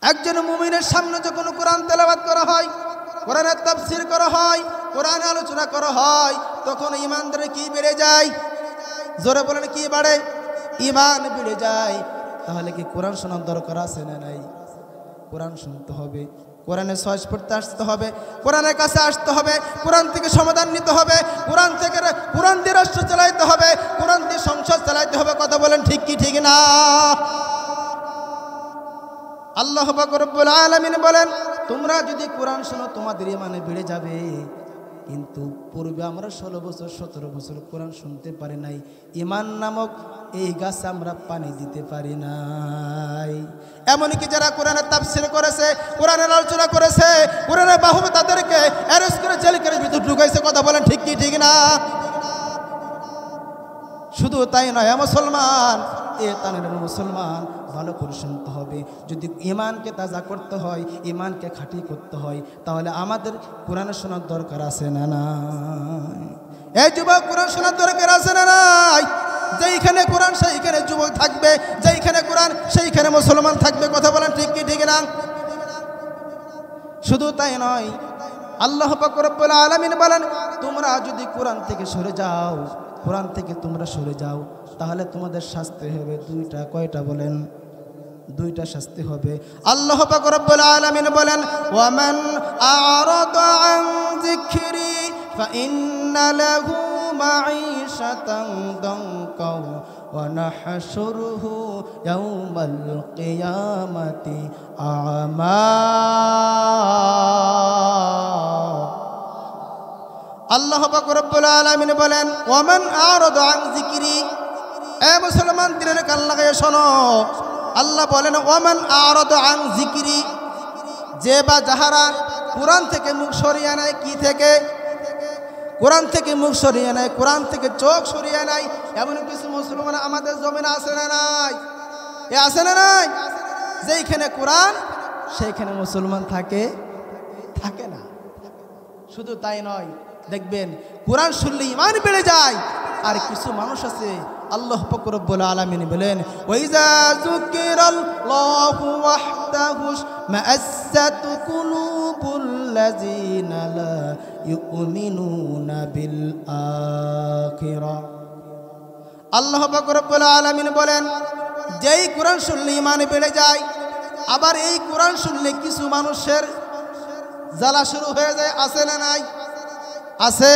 একজন মুমিনের সামনে যখন কোরআন তেলাওয়াত করা হয়, কোরআনের তাফসীর করা হয়, কোরআন আলোচনা করা হয়, তখন ঈমানদারের কি বেড়ে যায়? জোরে বলেন, কি বাড়ে? ঈমান বেড়ে যায়। তাহলে কি কোরআন শোনার দরকার আছে না নাই? কোরআন শুনতে হবে, কোরআনের সহজ পড়তে আসতে হবে, কোরআনের কাছে আসতে হবে, কোরআন থেকে সমাধান নিতে হবে, কোরআন দিয়ে রাষ্ট্র চালাইতে হবে, কোরআন দিয়ে সংসার চালাইতে হবে। কথা বলেন ঠিক কি ঠিক না? আল্লাহ পাক রব্বুল আলামিন বলেন, তোমরা যদি কোরআন শোনো তোমাদের ঈমানে বেড়ে যাবে। কিন্তু পূর্বে আমরা 16 বছর 17 বছর কোরআন শুনতে পারি নাই। ঈমান নামক এই গাছে আমরা পানি দিতে পারি নাই। এমনকি যারা কোরআনের তাফসীর করেছে, কোরআনের আলোচনা করেছে, কোরআনের বাহুবে তাদেরকে অ্যারেস্ট করে জেলখানার ভিতর ঢুকাইছে। কথা বলেন ঠিক কি ঠিক না? শুধু তাই নয়, মুসলমান, এ তানের মুসলমান, ভালো করে শুনতে হবে। যদি ঈমানকে তাজা করতে হয়, ঈমানকে খাঁটি করতে হয়, তাহলে আমাদের কোরআন শোনার দরকার আছে না নাই? এই যুবক, কোরআন শোনার দরকার আছে না নাই? যেইখানে কোরআন সেইখানে যুবক থাকবে, যেইখানে কোরআন সেইখানে মুসলমান থাকবে। কথা বলেন ঠিক কি ঠিক না? শুধু তাই নয়, আল্লাহ পাক রব্বুল আলামিন বলেন, তোমরা যদি কোরআন থেকে সরে যাও, কোরআন থেকে তোমরা সরে যাও, তাহলে তোমাদের শাস্তি হবে দুইটা। কয়টা বলেন? দুইটা শাস্তি হবে। আল্লাহ পাক রব্বুল আলামিন বলেন, ওয়ামান আ'রাদা আন যিকরি ফাইন্না লাহু মাঈশাতান দানকা ওয়া নাহশুরুহু ইয়াওমাল কিয়ামাতি আ'মা। আল্লাহ পাক রব্বুল আলামিন বলেন, ওয়ামান আ'রাদা আন যিকরি, এ মুসলমান, দিনের কান লাগায়ে শোনো। আল্লাহ বলেন, ওয়ামান আ'রাদা আন যিকরি, যে বা যাহারা কোরআন থেকে মুখ সরিয়ে নেয়। কি থেকে? কোরআন থেকে মুখ সরিয়ে নেয়, কোরআন থেকে চোখ সরিয়ে নেয়। এমন কিছু মুসলমান আমাদের জমিনে আছে না নাই? এ আছে না নাই? যেইখানে কোরআন সেইখানে মুসলমান থাকে না। শুধু তাই নয়, দেখবেন কোরআন শুনলে ঈমান বেড়ে যায়। আর কিছু মানুষ আছে, আল্লাহ পাক রব্বুল আলামিন বলেন, ওয়াইজা যুকিরাল্লাহু ওয়াহদাহু মাআসাত কুলুবুল লাযিনা লা ইউমিনুনা বিল আখিরা। আল্লাহ পাক রব্বুল আলামিন বলেন, যেই কোরআন শুনলে ঈমান বেড়ে যায়। আবার এই কোরআন শুনলে কিছু মানুষের জ্বালা শুরু হয়ে যায়। আছে না নাই? আছে।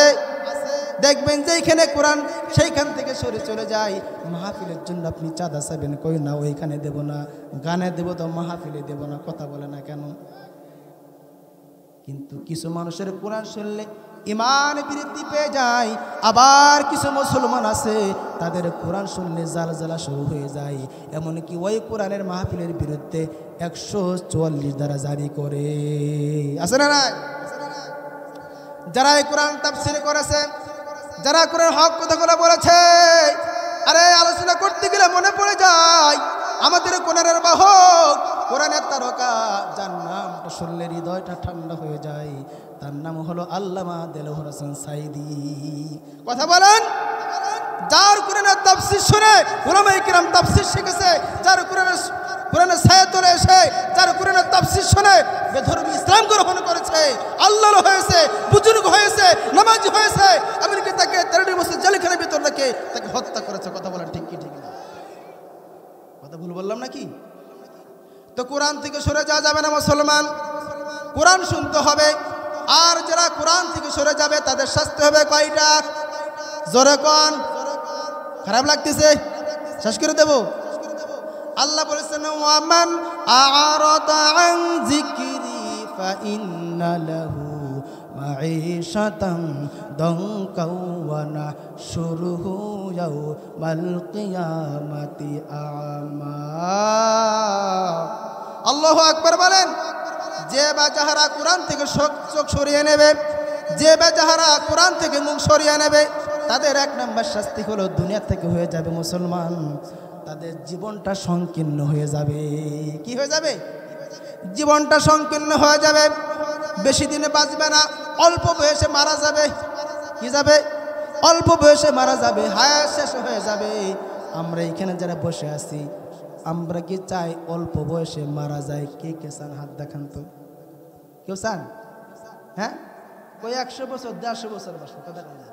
দেখবেন যেইখানে কোরআন সেইখান থেকে সরে চলে যায়। মাহফিলের জন্য আপনি চাঁদা চাইবেন, কই না ওইখানে দেব না, গানে দেব তো মাহফিলে দেব না। কথা বলে না কেন? কিন্তু কিছু মানুষের কোরআন শুনলে ঈমান বৃদ্ধি পেয়ে যায়। আবার কিছু মুসলমান আছে, তাদের কোরআন শুনলে জ্বালা শুরু হয়ে যায়। এমনকি ওই কোরআনের মাহফিলের বিরুদ্ধে 144 ধারা জারি করে। আছে না নাই? যারা এই কোরআন তাফসীর করেছে, যারা কোরআন হক কথাগুলো বলেছে, আরে আলোচনা করতে গেলে মনে পড়ে যায় আমাদের কোরআনের বাহক, কোরআনের তারকা, যার নামটা শুনলে হৃদয়টা ঠান্ডা হয়ে যায়। তার নাম হলো আল্লামা দেলোয়ার হোসেন সাঈদী। কথা বলেন, যার কোরআনের তাফসীর শুনে উলামায়ে কিরাম তাফসীর শিখেছে, যার কোরআনের ছায়াতলে এসে যার কোরআনের তাফসীর শুনে বেধর্মী ইসলাম গ্রহণ করেছে, আল্লাহর হয়েছে, বুজুর্গ হয়েছে, নামাজি হয়েছে, এমনকি তাকে 13 বছর জেলখানার ভিতর রেখে তাকে হত্যা করেছে। কথা বলেন ঠিক কি ঠিক না? কথা ভুল বললাম নাকি? তো কোরআন থেকে সরে যাওয়া যাবে না মুসলমান, কোরআন শুনতে হবে। আর যারা কোরআন থেকে সরে যাবে তাদের শাস্তি হবে কয়টা? জোরে কোন? খারাপ লাগতেছে? শেষ করে দেব। আল্লাহ বলেছেন, ওয়ামান আ'রাদা আন যিকরি ফাইন্না লাহু মাঈশাতান দানকা ওয়া নাহশুরুহু ইয়াওমাল কিয়ামাতি আ'মা। আল্লাহু আকবার বলেন। যে বা যাহারা কোরআন থেকে চোখ সরিয়ে নেবে, যে বা যাহারা কোরআন থেকে মুখ সরিয়ে নেবে, তাদের 1 নম্বর শাস্তি হলো দুনিয়া থেকে হয়ে যাবে মুসলমান, তাদের জীবনটা সংকীর্ণ হয়ে যাবে। কি হয়ে যাবে? জীবনটা সংকীর্ণ হয়ে যাবে। বেশি দিনে বাঁচবে না, অল্প বয়সে মারা যাবে। কি যাবে? অল্প বয়সে মারা যাবে, হায়াত শেষ হয়ে যাবে। আমরা এখানে যারা বসে আছি, আমরা কি চাই অল্প বয়সে মারা যায়? কে কে চান হাত দেখান তো? কেউ চান? হ্যাঁ, ওই 100 বছর 150 বছর বসবো, কথা বলে না,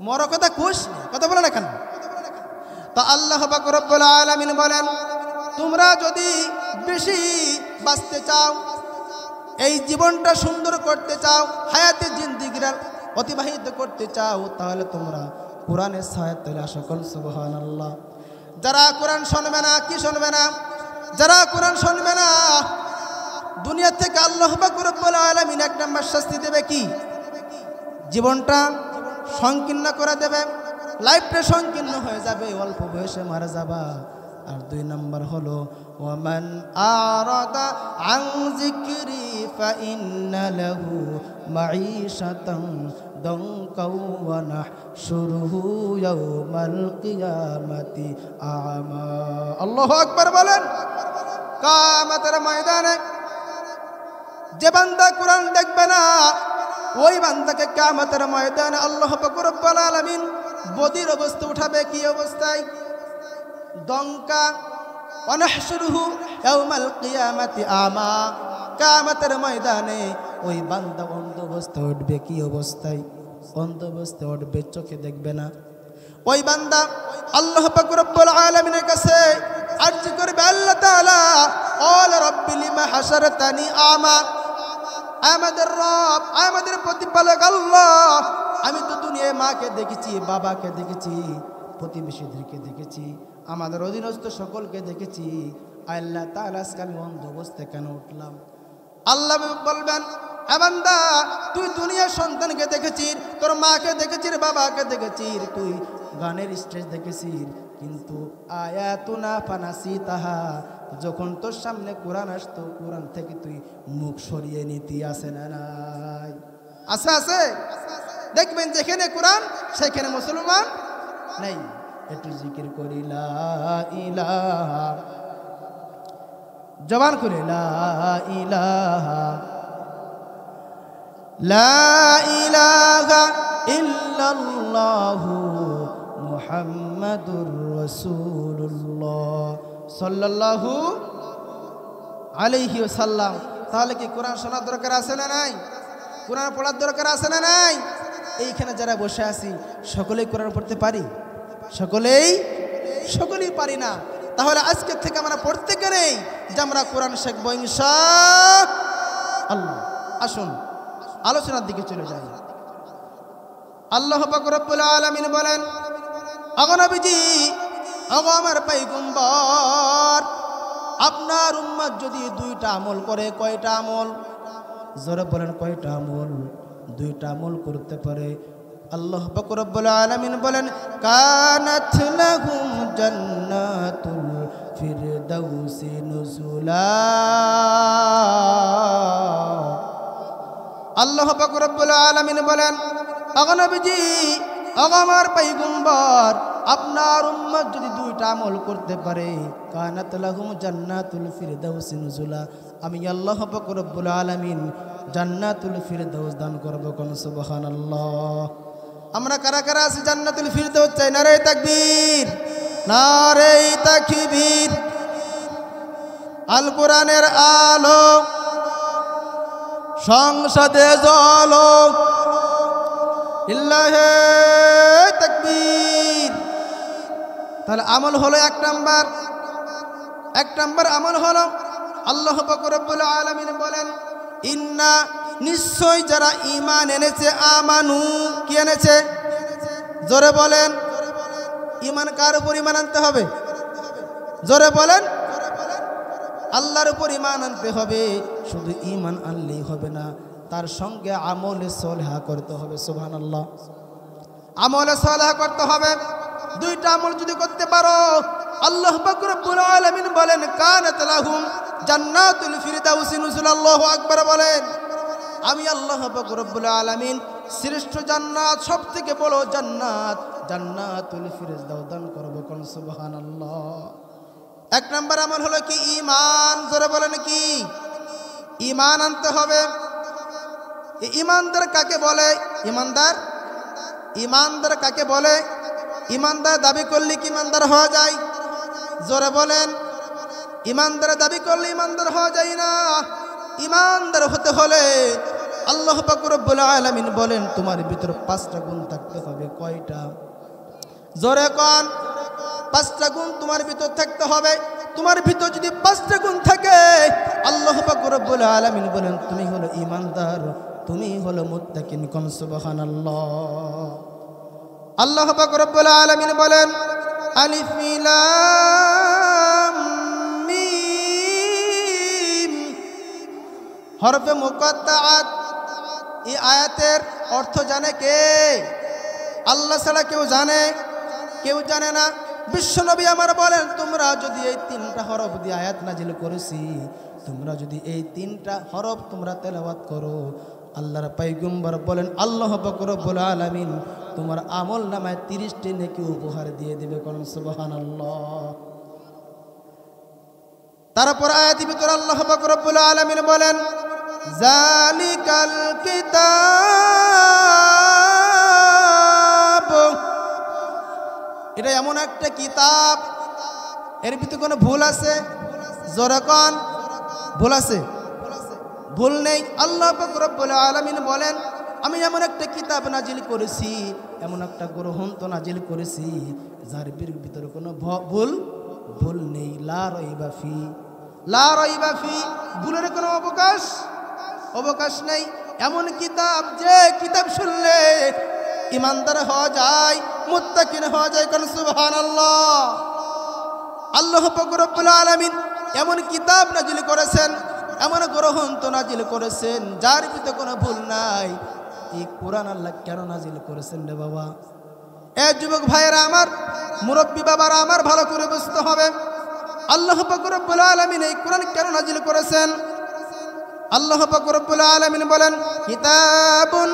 মর কথা খুশ কথা বলে না কেন? তো আল্লাহ পাক রব্বুল আলামিন বলেন, তোমরা যদি বেশি বাঁচতে চাও, এই জীবনটা সুন্দর করতে চাও, হায়াতে জিন্দেগিরা অতিবাহিত করতে চাও, তাহলে তোমরা কোরআনের সহায়তায় আসো। কোন সুবহানাল্লাহ। যারা কোরআন শুনবে না, কি শুনবে না? যারা কোরআন শুনবে না, দুনিয়া থেকে আল্লাহ পাক রব্বুল আলামিন এক নম্বর শাস্তি দেবে কি? জীবনটা সংকীর্ণ করে দেবে, লাইফটা সংকীর্ণ হয়ে যাবে, অল্প বয়সে মারা যাবা। আর 2 নম্বর হলো ওয়ামান আরাদা আন যিকরি ফাইন্না লাহু মাঈশাতান দানকাও ওয়া নাহশুরুহু ইয়াওমাল কিয়ামাতি আ'মা। আল্লাহু আকবার বলেন। কিয়ামতের ময়দানে যে বান্দা কোরআন দেখবে না, ওই বান্দাকে কিয়ামতের ময়দানে আল্লাহ পাক রব্বুল আলামিন বদির অবস্থা উঠাবে। কি অবস্থায়? দঙ্কা অনহশুরুহু ইয়াউমাল কিয়ামাতি আমা। কিয়ামতের ময়দানে ওই বান্দা অন্ধ অবস্থায় উঠবে। কি অবস্থায়? অন্ধ অবস্থায় উঠবে, চোখে দেখবে না। ওই বান্দা আল্লাহ পাক রব্বুল আলামিনের কাছে আরজি করবে, আল্লাহ তাআলা ক্বাল রাব্বি লিমা হাশারতানি আমা। আমাদের রব, আমাদের প্রতিপালক আল্লাহ, আমি তো দুনিয়ায় মাকে দেখেছি, বাবাকে দেখেছি, প্রতিবেশীদেরকে দেখেছি, আমাদের অধীনস্থ সকলকে দেখেছি, আল্লাহ তাআলা আজকে আমি অন্ধ অবস্থায় কেন উঠলাম? আল্লাহ বলবেন, হে বান্দা, তুই দুনিয়ার সন্তানকে দেখেছিস, তোর মাকে দেখেছিস, বাবাকে দেখেছিস, তুই গানের স্টেজ দেখেছিস, কিন্তু আয়াতুনা ফানাসিতাহা, যখন তোর সামনে কোরআন আসতো, কোরআন থেকে তুই মুখ সরিয়ে নিতি। আছে না নাই? আছে, আছে। দেখবেন যেখানে কোরআন সেখানে মুসলমান নেই। একটু জিকির করি লা ইলাহা, জবান করে লা ইলাহা, লা ইলাহা ইল্লাল্লাহু মুহাম্মাদুর রাসূলুল্লাহ সাল্লাল্লাহু আলাইহি ওয়াসাল্লাম। তাহলে কি কোরআন শোনার দরকার আছে না নাই? কোরআন পড়ার দরকার আছে না নাই? এইখানে যারা বসে আছি সকলেই কোরআন পড়তে পারি? সকলেই পারি না। তাহলে আজকের থেকে আমরা প্রত্যেকেরই যে আমরা কোরআন শিখবো ইনশাআল্লাহ। আসুন আলোচনার দিকে চলে যাই। আল্লাহ পাক রব্বুল আলামিন বলেন, আগো নবীজি, আগো আমার পয়গম্বর, আপনার উম্মত যদি 2টা আমল করে, কয়টা আমল? জোরে বলেন, কয়টা আমল? 2টা আমল করতে পারে। আল্লাহ পাক রব্বুল আলামিন বলেন, কানাত লাহুম জান্নাতুল ফিরদাউসি নুজুলা। আল্লাহ পাক রব্বুল আলামিন বলেন, আগো নবীজি, আগো আমার পয়গম্বর, আপনার উম্মত যদি 2টা আমল করতে পারে, কানাত লাহুম জান্নাতুল ফিরদাউসি নুজুলা, আমি আল্লাহ পাক রব্বুল আলামিন জান্নাতুল ফিরদাউস দান করব। কোন সুবহানাল্লাহ। আমরা কারা কারা আছি জান্নাতুল ফিরদাউস চাই? নারে তাকবীর, নারে তাকবীর। আল কোরআনের আলো সংসদে জ্বলো, লিল্লাহি তাকবীর। তাহলে আমল হলো 1 নাম্বার আমল হলো আল্লাহ পাক রব্বুল আলামিন বলেন, ইন্না, নিশ্চয় যারা ঈমান এনেছে, আমানু, কি এনেছে? জোরে বলেন। ঈমান কার উপর ঈমান আনতে হবে? জোরে বলেন। আল্লাহর উপর ঈমান আনতে হবে। শুধু ঈমান আনলেই হবে না, তার সঙ্গে আমলে সালেহা করতে হবে। সুবহানাল্লাহ। আমলে সালেহা করতে হবে। 2টা আমল যদি করতে পারো, আল্লাহ পাক রব্বুল আলামিন বলেন, কানাত লাহুম জান্নাতুল ফিরদাউসি নুজুলা। আল্লাহু আকবার বলেন। আমি আল্লাহ পাক রব্বুল আলামিন শ্রেষ্ঠ জান্নাত, সবথেকে বড় জান্নাত, জান্নাতুল ফিরদাউস দান করব। কোন সুবহানাল্লাহ। 1 নাম্বার আমল হলো কি? ঈমান। জোরে বলেন, কি? ঈমান আনতে হবে। ঈমানদার কাকে বলে? ঈমানদার কাকে বলে? ঈমানদার দাবি করলে কি ঈমানদার হওয়া যায়? জোরে বলেন। ইমানদার দাবি করলে ইমানদার হওয়া যায় না। ইমানদার হতে হলে আল্লাহ পাক রব্বুল আলামিন বলেন তোমার ভিতর 5টা গুণ থাকতে হবে। কয়টা? জোরে কোন? 5টা গুণ তোমার ভিতর থাকতে হবে। তোমার ভিতর যদি 5টা গুণ থাকে, আল্লাহ পাক রব্বুল আলামিন বলেন তুমি হলো ইমানদার, তুমি হলো মুত্তাকিন। কোন সুবহানাল্লাহ। আল্লাহ পাক রব্বুল আলামিন বলেন আলিফ লাম মিম হরফে মুকাত্তাআত। এই আয়াতের অর্থ জানে কে? আল্লাহ ছাড়া কেউ জানে? কেউ জানে না। বিশ্বনবী আমার বলেন তোমরা যদি এই 3টা হরফ দিয়ে আয়াত নাজিল করেছি, তোমরা যদি এই 3টা হরফ তোমরা তেলাওয়াত করো, আল্লাহর পয়গম্বর বলেন আল্লাহ পাক রব্বুল আলামিন তোমার আমল নামায় 30টি নেকি উপহার দিয়ে দিবে। কোন সুবহানাল্লাহ। তারপর আয়াতের ভিতর আল্লাহ পাক রব্বুল আলামিন বলেন জালিকাল কিতাব, এটা এমন একটা কিতাব, এর ভিতরে কোনো ভুল আছে? জোরে কোন? ভুল আছে? ভুল নেই। আল্লাহ পাক রব্বুল আলামিন বলেন আমি এমন একটা কিতাব নাজিল করেছি, এমন একটা গ্রন্থ নাজিল করেছি যার ভিতরে কোনো ভুল নেই। লা রাইবা ফি, লা রাইবা ফি, ভুলের কোনো অবকাশ নেই। এমন কিতাব যে কিতাব শুনলে ইমানদার হওয়া যায়, মুত্তাকিন হওয়া যায়। কোন সুবহানাল্লাহ। আল্লাহ পাক রব্বুল আলামিন এমন কিতাব নাজিল করেছেন, এমন গ্রন্থ নাজিল করেছেন যার ভিতরে কোনো ভুল নাই। এই কোরআন আল্লাহ কেন নাজিল করেছেন রে বাবা? এ যুবক ভাইয়েরা আমার, মুরব্বী বাবারা আমার, ভালো করে বুঝতে হবে আল্লাহ পাক রব্বুল আলামিন এই কোরআন কেন নাজিল করেছেন। আল্লাহ পাক রব্বুল আলামিন বলেন কিতাবুন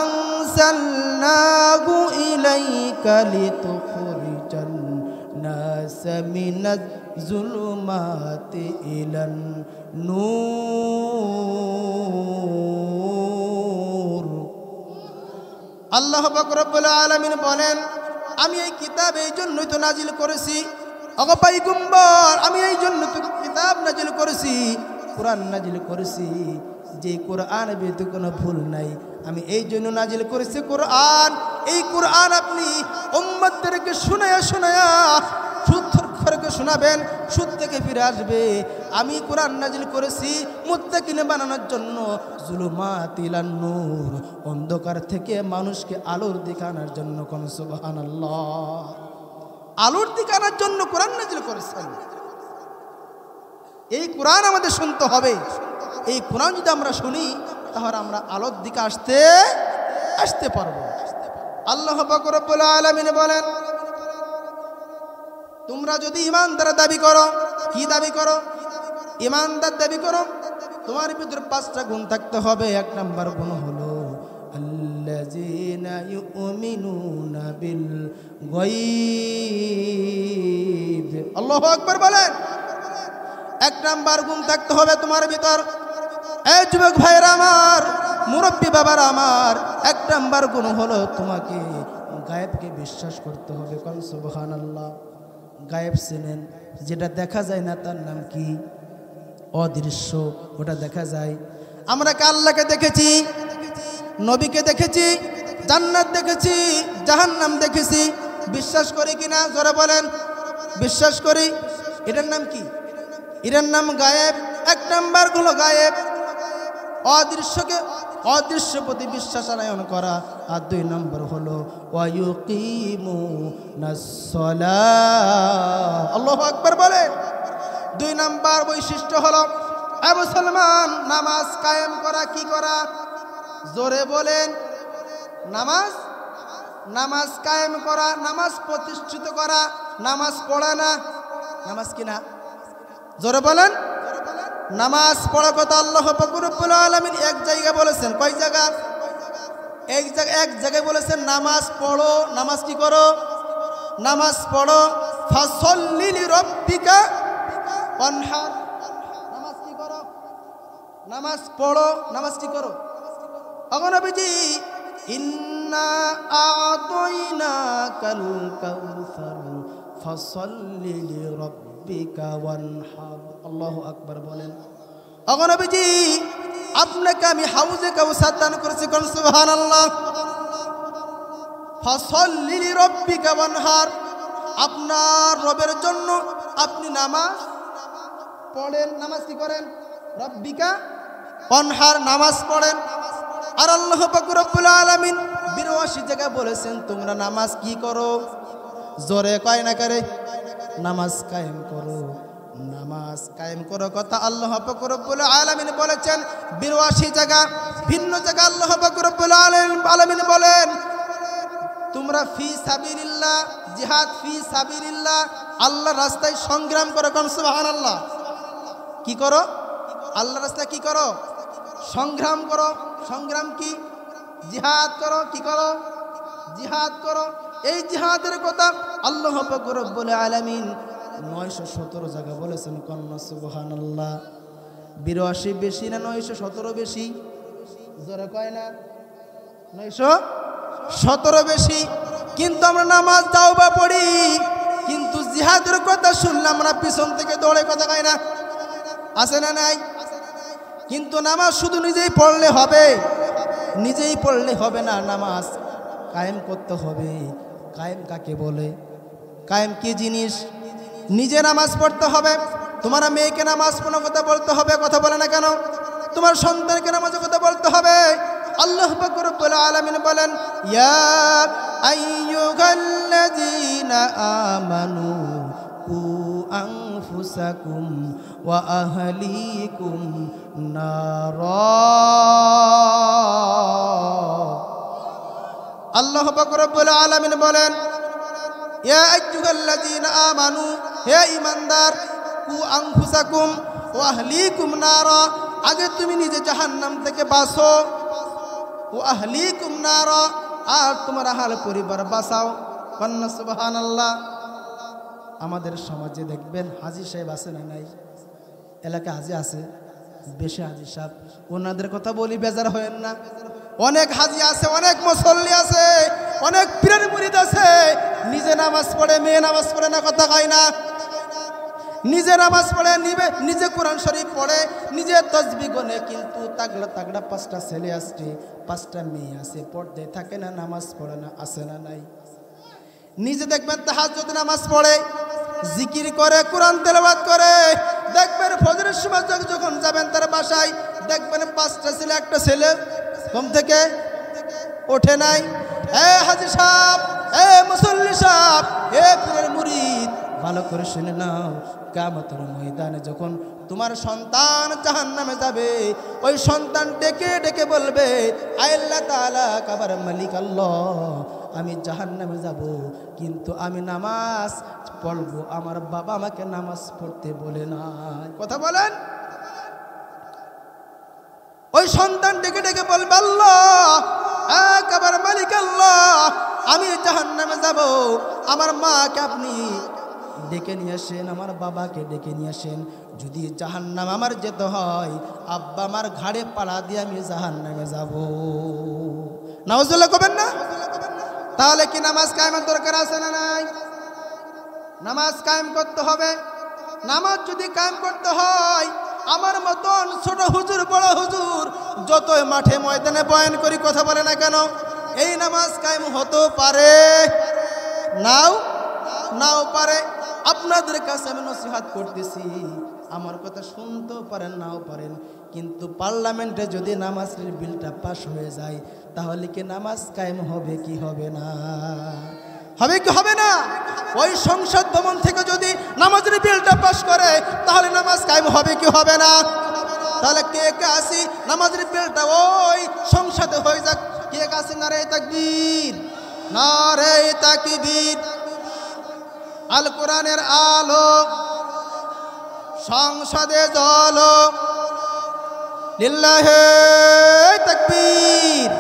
আনজালনাহু ইলাইকা লিতুখরিজান নাস মিনাজ যুলুমাতি ইলান নূর। আল্লাহ পাক রব্বুল আলামিন বলেন আমি এই কিতাব এই জন্যই তো নাজিল করেছি, ওগো পয়গম্বর আমি এই জন্য তো কিতাব নাজিল করেছি, কোরআন নাজিল করেছি, যে কোরআনের ভিতরে কোনো ভুল নাই। আমি এই জন্য নাজিল করেছি কোরআন। এই কোরআন আপনি উম্মতদেরকে শোনায়া সুদখোরকে শোনাবেন, সুদ থেকে ফিরে আসবে। আমি কোরআন নাজিল করেছি মুত্তাকিন বানানোর জন্য, যুলুমাতিলান নূর, অন্ধকার থেকে মানুষকে আলোর দিকে আনার জন্য। কোন সুবহানাল্লাহ। আলোর দিকে আনার জন্য কোরআন নাজিল করেছেন। এই কোরআন আমাদের শুনতে হবে। এই কোরআন যদি আমরা শুনি তাহলে আমরা আলোর দিকে আসতে পারবো। আল্লাহ পাক রব্বুল আলামিন বলেন তোমরা যদি ইমানদার দাবি করো, কি দাবি করো? ইমানদার দাবি করো, তোমার ভিতরে 5টা গুণ থাকতে হবে। 1 নাম্বার গুণ হলো আল্লাযীনা ইউমিনুনা বিল গায়ব। আল্লাহু আকবার বলেন। 1 নাম্বার গুণ থাকতে হবে তোমার ভিতর। এই যুবক ভাইরা আমার, মুরব্বী বাবার আমার, 1 নাম্বার গুণ হলো তোমাকে গায়েবকে বিশ্বাস করতে হবে। কোন সুবহানাল্লাহ। গায়েব চেনেন? যেটা দেখা যায় না তার নাম কি? অদৃশ্য। ওটা দেখা যায়। আমরা কি আল্লাহকে দেখেছি? নবীকে দেখেছি? জান্নাত দেখেছি? জাহান্নাম দেখেছি? বিশ্বাস করি কিনা? জোরে বলেন। বিশ্বাস করি। এটার নাম কি? এটার নাম গায়েব। 1 নাম্বার হলো গায়েব, অদৃশ্য প্রতি বিশ্বাস আনয়ন করা। আর 2 নম্বর হলো ওয়ায়ুকিমুনাস সালাহ। আল্লাহু আকবার বলেন। 2 নম্বর বৈশিষ্ট্য হলো এ মুসলমান নামাজ কায়েম করা। কি করা? জোরে বলেন। নামাজ কায়েম করা, নামাজ প্রতিষ্ঠিত করা। নামাজ পড়া না, নামাজ কি না? জোরে বলেন। নামাজ পড়ার কথা আল্লাহ পাক রব্বুল আলামিন 1 জায়গায় বলেছেন। কয় জায়গা? এক জায়গায় বলেছেন নামাজ পড়ো। নামাজ কি করো? নামাজ পড়ো। ফাসল্লি লিরাব্বিকা ওয়ানহার। নামাজ কি করো? নামাজ পড়ো। নামাজ কি করো? ওগো নবীজি ইন্না আ'তাইনাকাল কাউসার ফাসল্লি লিরাব্বিকা লিরাব্বিকা ওয়ানহার। আল্লাহু আকবার বলেন। ওগো নবীজি, আপনাকে আমি হাউজে কাউসার দান করেছি, কোন সুবহানাল্লাহ। ফাসাল্লি লিরাব্বিকা ওয়ানহার, আপনার রবের জন্য আপনি নামাজ পড়েন। নামাজ কি করেন? রব্বিকা ওয়ানহার, নামাজ পড়েন। আর আল্লাহ পাক রব্বুল আলামিন 82 জায়গায় বলেছেন তোমরা নামাজ কি করো? জোরে কয় না করে, নামাজ কায়েম করো, নামাজ কায়েম করো কথা আল্লাহ পাক রব্বুল আলামিন বলেছেন 82 জায়গা। ভিন্ন জায়গা আল্লাহ পাক রব্বুল আলামিন বলেন তোমরা ফি সাবিলিল্লাহ, জিহাদ ফি সাবিলিল্লাহ, আল্লাহর রাস্তায় সংগ্রাম করো, কোন সুবহানাল্লাহ। কি করো? আল্লাহর রাস্তায় কি করো? সংগ্রাম করো। সংগ্রাম কি? জিহাদ করো। কি করো? জিহাদ করো। এই জিহাদের কথা আল্লাহ পাক রব্বুল আলামিন 917 জায়গা বলেছেন, কোন সুবহানাল্লাহ। 82 বেশি না 917 বেশি? জোরে কয় না? 917 বেশি। কিন্তু আমরা নামাজ দাও বা পড়ি, কিন্তু জিহাদের কথা শুনলাম আমরা পিছন থেকে দৌড়ে কথা কয় না, আছে না নাই? কিন্তু নামাজ শুধু নিজেই পড়লে হবে? নিজেই পড়লে হবে না, নামাজ কায়েম করতে হবে। কায়েম কাকে বলে? কায়েম কি জিনিস? নিজে নামাজ পড়তে হবে। তোমার মেয়েকে নামাজ পড়ার কথা বলতে হবে, কথা বলে না কেন? তোমার সন্তানকে নামাজের কথা বলতে হবে। আল্লাহ পাক রব্বুল আলামিন বলেন ইয়া আইয়ুহাল্লাযীনা আমানু কু আনফুসাকুম ওয়া আহলিকুম নারা। আল্লাহ পাক রব্বুল আলামিন বলেন ইয়া আইয়ুহাল্লাযীনা আমানু, হে ঈমানদার, কু আনফুসাকুম ওয়া আহলিকুম নারা, আগে তুমি নিজে জাহান্নাম থেকে বাঁচো, ওয়া আহলিকুম নারা, আর তোমার আহল পরিবার বাঁচাও। কন্না সুবহানাল্লাহ। আমাদের সমাজে দেখবেন হাজী সাহেব আছে না নাই? এলাকা হাজী আছে, বেশি হাজী সাহেব, ওনাদের কথা বলি বেজার হয়েন না। অনেক হাজী আছে, অনেক মুসল্লি আছে, অনেক পীরের মুরিদ আছে, নিজে নামাজ পড়ে, মেয়ে নামাজ পড়ে না, কথা কয় না। নিজে নামাজ পড়ে, নিজে কোরআন শরীফ পড়ে, নিজে তাসবিহ গনে, কিন্তু তাগড়া তাগড়া 5টা ছেলে আসছে, 5টা মেয়ে আছে, পড়তে থাকে না, নামাজ পড়ে না, আছে না নাই? নিজে দেখবেন তাহাজ্জুদ নামাজ পড়ে, জিকির করে, কোরআন তেলাওয়াত করে। দেখবেন ফজরের সময় যখন যাবেন তার বাসায়, দেখবেন 5টা ছেলে, একটা ছেলে ঘুম থেকে ওঠে নাই। এ হাজী সাহেব, এ মুসল্লি সাহেব, এ পীরের মুরিদ, ভালো করে শুনে নাও, কিয়ামতের ময়দানে যখন তোমার সন্তান জাহান্নামে যাবে, ওই সন্তান ডেকে ডেকে বলবে আয় আল্লাহ তাআলা, কাবার মালিক আল্লাহ, আমি জাহান্নামে যাব, কিন্তু আমি নামাজ পড়বো, আমার বাবা আমাকে নামাজ পড়তে বলে না। কথা বলেন। ওই সন্তান ডেকে ডেকে বলবে আল্লাহ, কাবার মালিক আল্লাহ, আমি জাহান্নামে যাব, আমার মাকে আপনি ডেকে নিয়ে আসেন, আমার বাবাকে ডেকে নিয়ে আসেন। যদি জাহান্নাম আমার যেতে হয়, আব্বা আমার ঘাড়ে পাড়া দিয়ে আমি জাহান্নামে যাব। নাউজুবিল্লাহ কবেন না? তাহলে কি নামাজ কায়েমের দরকার আছে না নাই? নামাজ কায়েম করতে হবে। নামাজ যদি কায়েম করতে হয়, আমার মতন ছোট হুজুর, বড় হুজুর যতই মাঠে ময়দানে বয়ান করি, কথা বলে না কেন, এই নামাজ কায়েম হতে পারে, নাও পারে। আপনাদের কাছে আমি নসিহত করতেছি, আমার কথা শুনতেও পারেন, নাও পারেন, কিন্তু পার্লামেন্টে যদি নামাজের বিলটা পাস হয়ে যায়, তাহলে কি নামাজ কায়েম হবে কি হবে না? হবে কি হবে না? ওই সংসদ ভবন থেকে যদি নামাজের বিলটা পাস করে, তাহলে নামাজ কায়েম হবে কি হবে না? তাহলে কে কে আসি নামাজের বিলটা ওই সংসদে হয়ে যাক, কে কে আসি? নারে তাকবীর, নারে তাকবীর। আল কোরআনের আলো সংসদে জ্বলো, লিল্লাহি তাকবীর।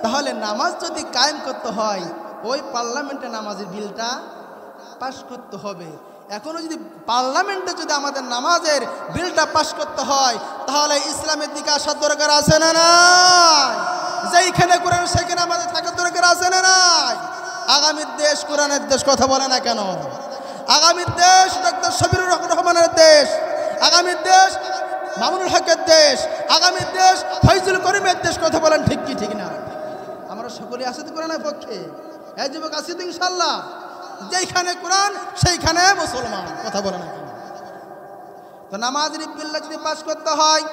তাহলে নামাজ যদি কায়েম করতে হয়, ওই পার্লামেন্টে নামাজের বিলটা পাস করতে হবে। এখনো যদি পার্লামেন্টে যদি আমাদের নামাজের বিলটা পাস করতে হয়, তাহলে ইসলামের দিকে আসার দরকার আছে না নাই? যেইখানে কোরআন সেখানে আমাদের থাকার দরকার আছে না নাই? আগামীর দেশ কোরআনের দেশ, কথা বলে না কেন? আগামী দেশ ডক্টর শফিউর রহমানের দেশ, আগামী দেশ মামুনুল হকের দেশ, আগামী দেশ ফয়জুল করিমের দেশ। কথা বলেন ঠিক কি ঠিক না? আমরা সকলে আছি তো কোরআনের পক্ষে, এই যুবক আছি তো ইনশাআল্লাহ। যেইখানে কোরআন সেইখানে মুসলমান। কথা বলে না কেন? তো নামাজের বিলটা যদি পাস করতে হয়,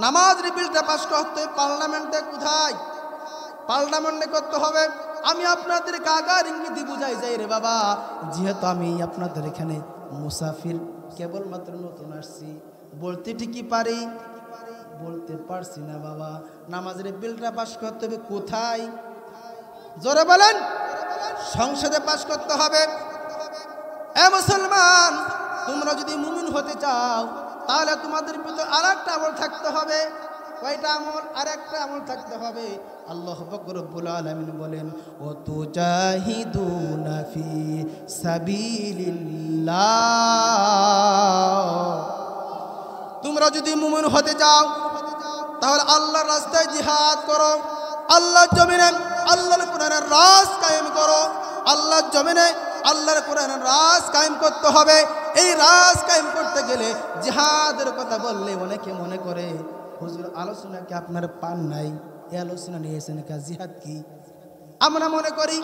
নামাজের বিলটা পাস করতে পার্লামেন্টে কোথায়? পার্লামেন্টে করতে হবে। আমি আপনাদেরকে আগার ইঙ্গিত বুঝাই যাই রে বাবা, যেহেতু আমি আপনাদের এখানে মুসাফির, কেবলমাত্র নতুন আসছি, বলতে ঠিকই পারি, বলতে পারছি না বাবা। নামাজের বিলটা পাস করতে হবে কোথায়? জোরে বলেন। সংসদে পাস করতে হবে। এ মুসলমান, তোমরা যদি মুমিন হতে চাও তাহলে তোমাদের ভিতর আরেকটা আমল থাকতে হবে। কয়টা আমল? আরেকটা আমল থাকতে হবে। আল্লাহ পাক রব্বুল আলামিন বলেন, ও তুজাহিদুনা ফি সাবিলিল্লাহ। তোমরা যদি মুমিন হতে চাও তাহলে আল্লাহর রাস্তায় জিহাদ করো। আল্লাহর জমিনে আল্লাহর কোরআনের রাজ কায়েম করো। আল্লাহর জমিনে আল্লাহর কোরআনের রাজ কায়েম করতে হবে। এই রাজ কায়েম করতে গেলে জিহাদের কথা বললে অনেকে মনে করে হুজুর আলোচনা কি আপনার পান নাই, এই আলোচনা নিয়েছেন কা? জিহাদ কি? আমরা মনে করি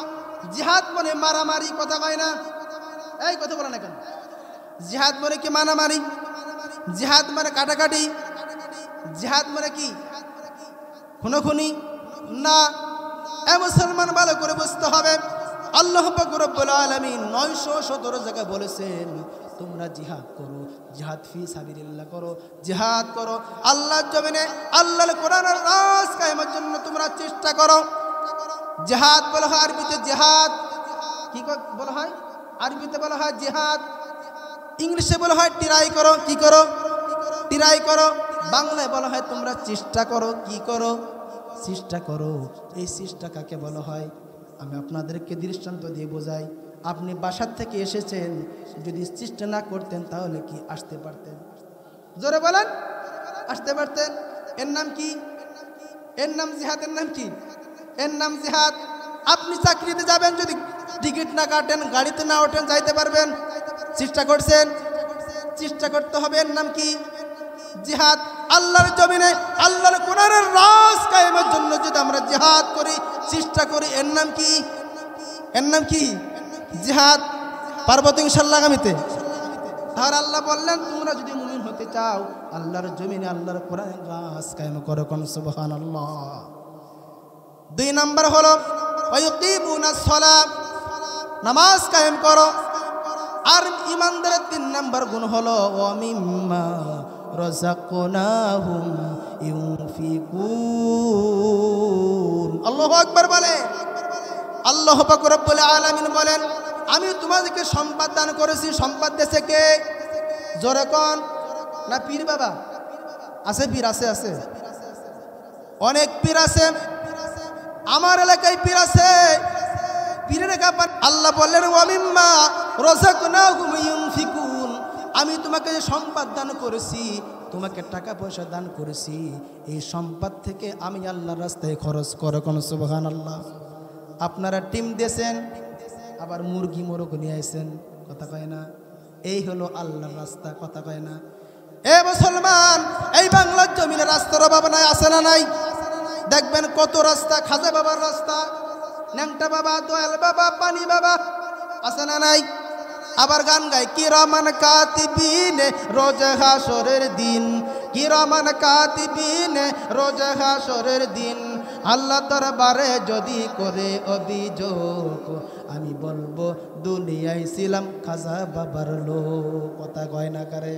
জিহাদ মানে মারামারি। কথা কয় না? এই কথা বলে না কেন? জিহাদ মানে কি মারামারি? জিহাদ মানে কাটাকাটি? জিহাদ মানে কি খুনোখুনি? না। এ মুসলমান, ভালো করে বুঝতে হবে। আল্লাহ পাক রব্বুল আলামিন 917 জায়গায় বলেছেন তোমরা জিহাদ করো, জিহাদ ফি সাবিলিল্লাহ করো, জিহাদ করো। আল্লাহর জমিনে আল্লাহর কোরআনের রাজ কায়েমের জন্য তোমরা চেষ্টা করো। জিহাদ বলা হয় আরবিতে জিহাদ। কি বলা হয়? আরবিতে বলা হয় জিহাদ। ইংলিশে বলা হয় ট্রাই করো। কি করো? ট্রাই করো। বাংলায় বলা হয় তোমরা চেষ্টা করো। কি করো? চেষ্টা করো। এই চেষ্টা কাকে বলা হয়? আমি আপনাদেরকে দৃষ্টান্ত দিয়ে বোঝাই। আপনি বাসার থেকে এসেছেন, যদি চেষ্টা না করতেন তাহলে কি আসতে পারতেন? জোরে বলেন, আসতে পারতেন? এর নাম কি? এর নাম জিহাদ। এর নাম কি? এর নাম জিহাদ। আপনি চাকরিতে যাবেন, যদি টিকিট না কাটেন, গাড়িতে না ওঠেন, যাইতে পারবেন? চেষ্টা করছেন? চেষ্টা করতে হবে। এর নাম কি? জিহাদ। আল্লাহর জমিনে আল্লাহর কোরআনের রাজ কায়েমের জন্য যদি আমরা জিহাদ করি, চেষ্টা করি, এর নাম কি? এর নাম কি? জিহাদ। পারবো তো ইনশাআল্লাহ আগামীতে? তাহলে আল্লাহ বললেন তোমরা যদি মুমিন হতে চাও আল্লাহর জমিনে আল্লাহর কোরআনের রাজ কায়েম করো। কোন সুবহানাল্লাহ। 2 নাম্বার হলো ওয়ায়ুকিমুনাস সালাত, নামাজ কায়েম করো। আর ইমানদারের 3 নাম্বার গুণ হলো ওয়া মিম্মা রাযাকনাহুম ইউনফিকুন। আল্লাহু আকবার বলে। আল্লাহ পাক রব্বুল আলামিন বলেন আমি তোমাদেরকে সম্পদ দান করেছি। সম্পদ দেশে কে? জোরে কোন? না পীর বাবা আছে? পীর আছে? আছে, অনেক পীর আছে। আমার এলাকায় পীর আছে। পীরের কাপড় আল্লাহ বললেন ওয়া মিম্মা রাযাকনাহুম ইউনফিকুন। আমি তোমাকে যে সম্পদ দান করেছি, তোমাকে টাকা পয়সা দান করেছি, এই সম্পদ থেকে আমি আল্লাহর রাস্তায় খরচ করো। কোন সুবহানাল্লাহ। আপনারা টিম দিয়েছেন, আবার মুরগি মোরগ নিয়ে আসেন। কথা কয় না? এই হলো আল্লাহর রাস্তা। কথা কয় না? এ মুসলমান, এই বাংলার জমিনে রাস্তার অভাব নাই? আছে না নাই? দেখবেন কত রাস্তা। খাজা বাবার রাস্তা, ন্যাংটা বাবা, দয়াল বাবা, পানি বাবা, আছে না নাই? আবার গান গায় কিরামান কাতিবিনে রোজ হাসরের দিন, কিরামান কাতিবিনে রোজ হাসরের দিন আল্লাহ দরবারে যদি করে অভিযোগ, আমি বলবো দুনিয়ায় ছিলাম খাজা বাবার লোক। কথা কয় না করে?